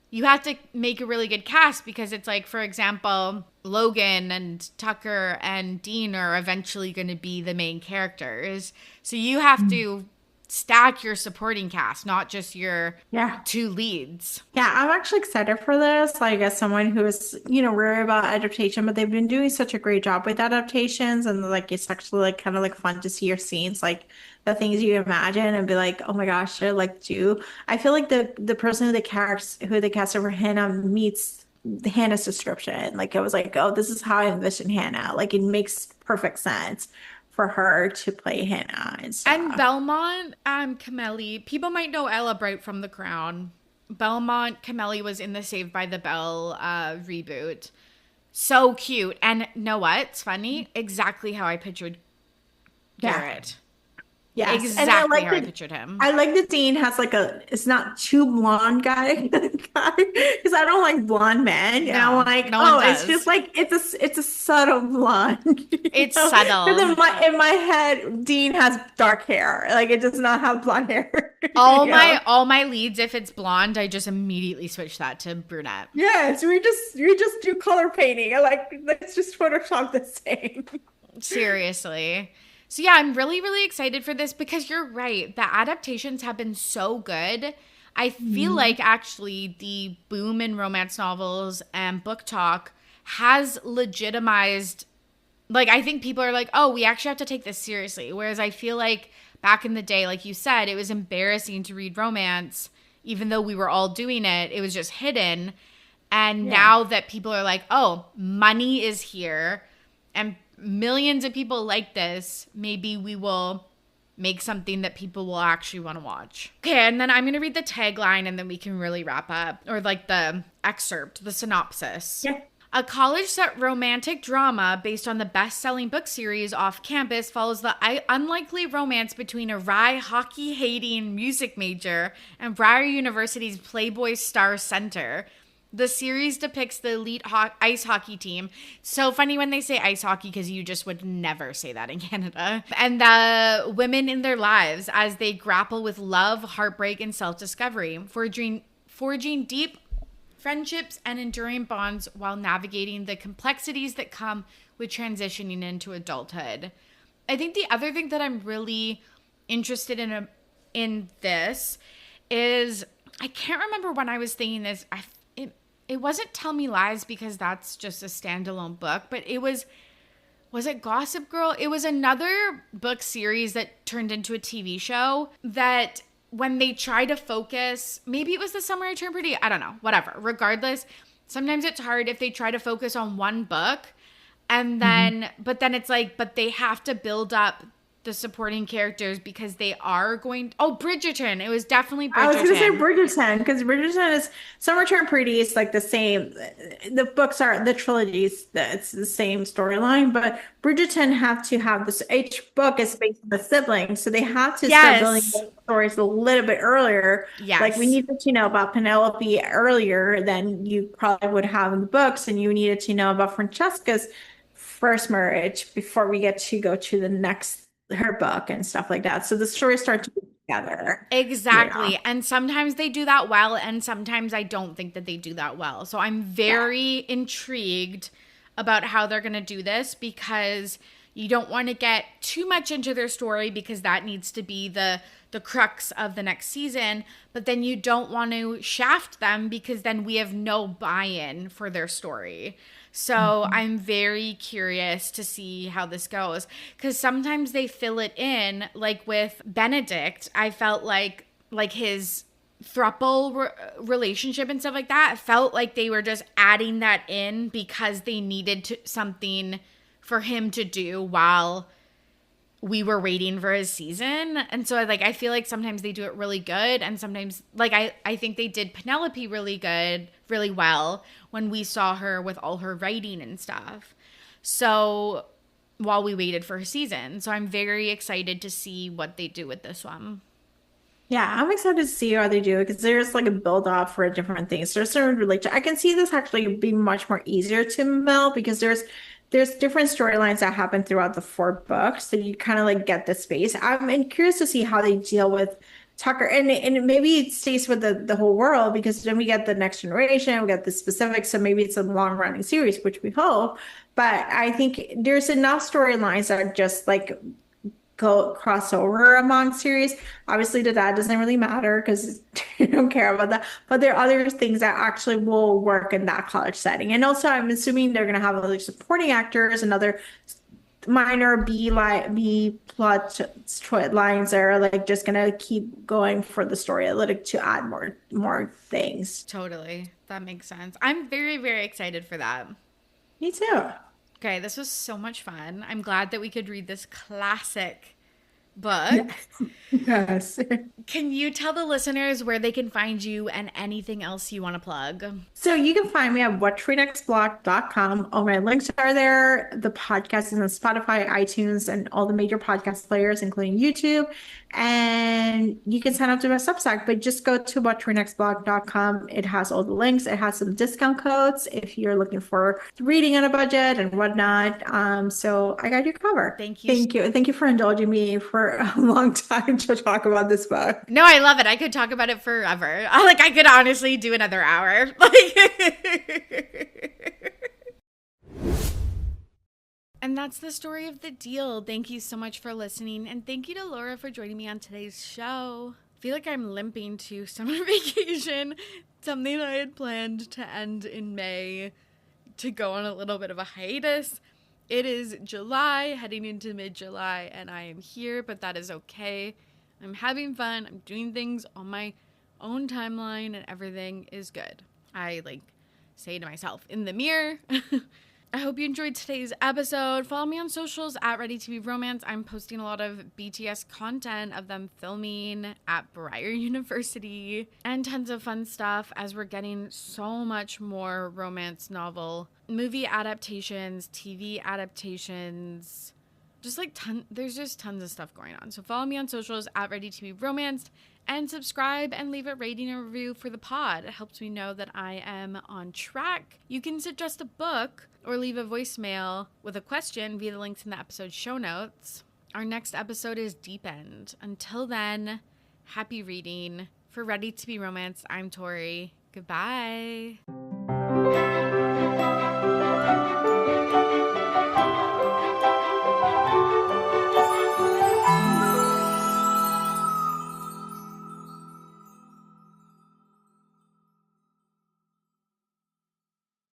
you have to make a really good cast, because it's like, for example, Logan and Tucker and Dean are eventually going to be the main characters. So you have to stack your supporting cast, not just your 2 leads. Yeah, I'm actually excited for this. Like, as someone who is, worried about adaptation, but they've been doing such a great job with adaptations, and like it's actually like kind of like fun to see your scenes, like the things you imagine and be like, oh my gosh, I like do. I feel like the person who they cast over Hannah meets Hannah's description. Like, I was like, oh, this is how I envision Hannah. Like, it makes perfect sense for her to play Hannah and stuff. And Belmont Camelli, people might know Ella Bright from The Crown. Belmont Camelli was in the Saved by the Bell reboot. So cute. And know what? It's funny. Exactly how I pictured Garrett. Yes. Exactly how I pictured him. I like that Dean has like it's not too blonde guy, because I don't like blonde men. And I'm like, it's just like, it's a subtle blonde. It's subtle. Because in my head, Dean has dark hair. Like, it does not have blonde hair. All my leads, if it's blonde, I just immediately switch that to brunette. Yes, we just do color painting. Let's just Photoshop the same. Seriously. So yeah, I'm really, really excited for this, because you're right. The adaptations have been so good. I feel like actually the boom in romance novels and book talk has legitimized, like, I think people are like, oh, we actually have to take this seriously. Whereas I feel like back in the day, like you said, it was embarrassing to read romance, even though we were all doing it. It was just hidden. And now that people are like, oh, money is here and millions of people like this, maybe we will make something that people will actually want to watch. Okay, and then I'm going to read the tagline, and then we can really wrap up, or like the excerpt, the synopsis. Yeah. A college-set romantic drama based on the best-selling book series Off Campus follows the unlikely romance between a wry hockey-hating music major and Briar University's Playboy star center. The series depicts the elite ice hockey team. So funny when they say ice hockey, because you just would never say that in Canada. And the women in their lives as they grapple with love, heartbreak, and self-discovery, forging deep friendships and enduring bonds while navigating the complexities that come with transitioning into adulthood. I think the other thing that I'm really interested in this is, I can't remember when I was thinking this. It wasn't Tell Me Lies, because that's just a standalone book, but was it Gossip Girl? It was another book series that turned into a TV show that when they try to focus, maybe it was The Summer I Turned Pretty, I don't know, whatever. Regardless, sometimes it's hard if they try to focus on one book And then, but then it's like, but they have to build up the supporting characters because they are going. Oh, Bridgerton. It was definitely I was gonna say Bridgerton. Bridgerton because Bridgerton is Summer Turned Pretty is like the same. The books are the trilogies. It's the same storyline, but Bridgerton have to have this. Each book is based on the siblings, so they have to start building Yes. those stories a little bit earlier. Like we Yes. needed to know about Penelope earlier than you probably would have in the books, and you needed to know about Francesca's first marriage before we get to go to the next her book and stuff like that. So the stories start to be together. Yeah. Exactly. And sometimes they do that well, and sometimes I don't think that they do that well. So I'm Yeah. very intrigued about how they're going to do this because you don't want to get too much into their story because that needs to be the crux of the next season, but then you don't want to shaft them because then we have no buy-in for their story. So I'm very curious to see how this goes because sometimes they fill it in, like with Benedict. I felt like his thruple relationship and stuff like that. I felt like they were just adding that in because they needed something for him to do while we were waiting for his season. And so I feel like sometimes they do it really good and sometimes like I think they did Penelope really good, really well when we saw her with all her writing and stuff. So while we waited for her season. So I'm very excited to see what they do with this one. Yeah, I'm excited to see how they do it because there's like a build up for different things. There's certain relation. I can see this actually being much more easier to meld because there's different storylines that happen throughout the four books, so you kind of like get the space. Curious to see how they deal with Tucker, and maybe it stays with the whole world because then we get the next generation, we get the specifics, so maybe it's a long running series, which we hope. But I think there's enough storylines that are just like go crossover among series. Obviously, the dad doesn't really matter because you don't care about that. But there are other things that actually will work in that college setting. And also, I'm assuming they're going to have other supporting actors and other minor B plot lines that are like just going to keep going for the story, like to add more things. Totally. That makes sense. I'm very, very excited for that. Me too. Okay, this was so much fun. I'm glad that we could read this classic book. Yes. Yes. Can you tell the listeners where they can find you and anything else you want to plug? So you can find me at whattrainexblog.com. All my links are there. The podcast is on Spotify, iTunes, and all the major podcast players, including YouTube. And you can sign up to my Substack, but just go to whattrainexblog.com. It has all the links. It has some discount codes if you're looking for reading on a budget and whatnot. So I got you covered. Thank you. Thank you. Thank you for indulging me for a long time to talk about this book. No, I love it. I could talk about it forever. I could honestly do another hour. And that's the story of the deal. Thank you so much for listening. And thank you to Laura for joining me on today's show. I feel like I'm limping to summer vacation, something I had planned to end in May to go on a little bit of a hiatus. It is July, heading into mid-July, and I am here, but that is okay. I'm having fun. I'm doing things on my own timeline, and everything is good. I say to myself in the mirror. I hope you enjoyed today's episode. Follow me on socials at Ready to Be Romance. I'm posting a lot of BTS content of them filming at Briar University and tons of fun stuff as we're getting so much more romance novel, movie adaptations, TV adaptations, there's just tons of stuff going on. So follow me on socials at Ready to Be Romanced and subscribe and leave a rating and review for the pod. It helps me know that I am on track. You can suggest a book or leave a voicemail with a question via the links in the episode show notes. Our next episode is Deep End. Until then, happy reading. For Ready to Be Romanced, I'm Tori. Goodbye.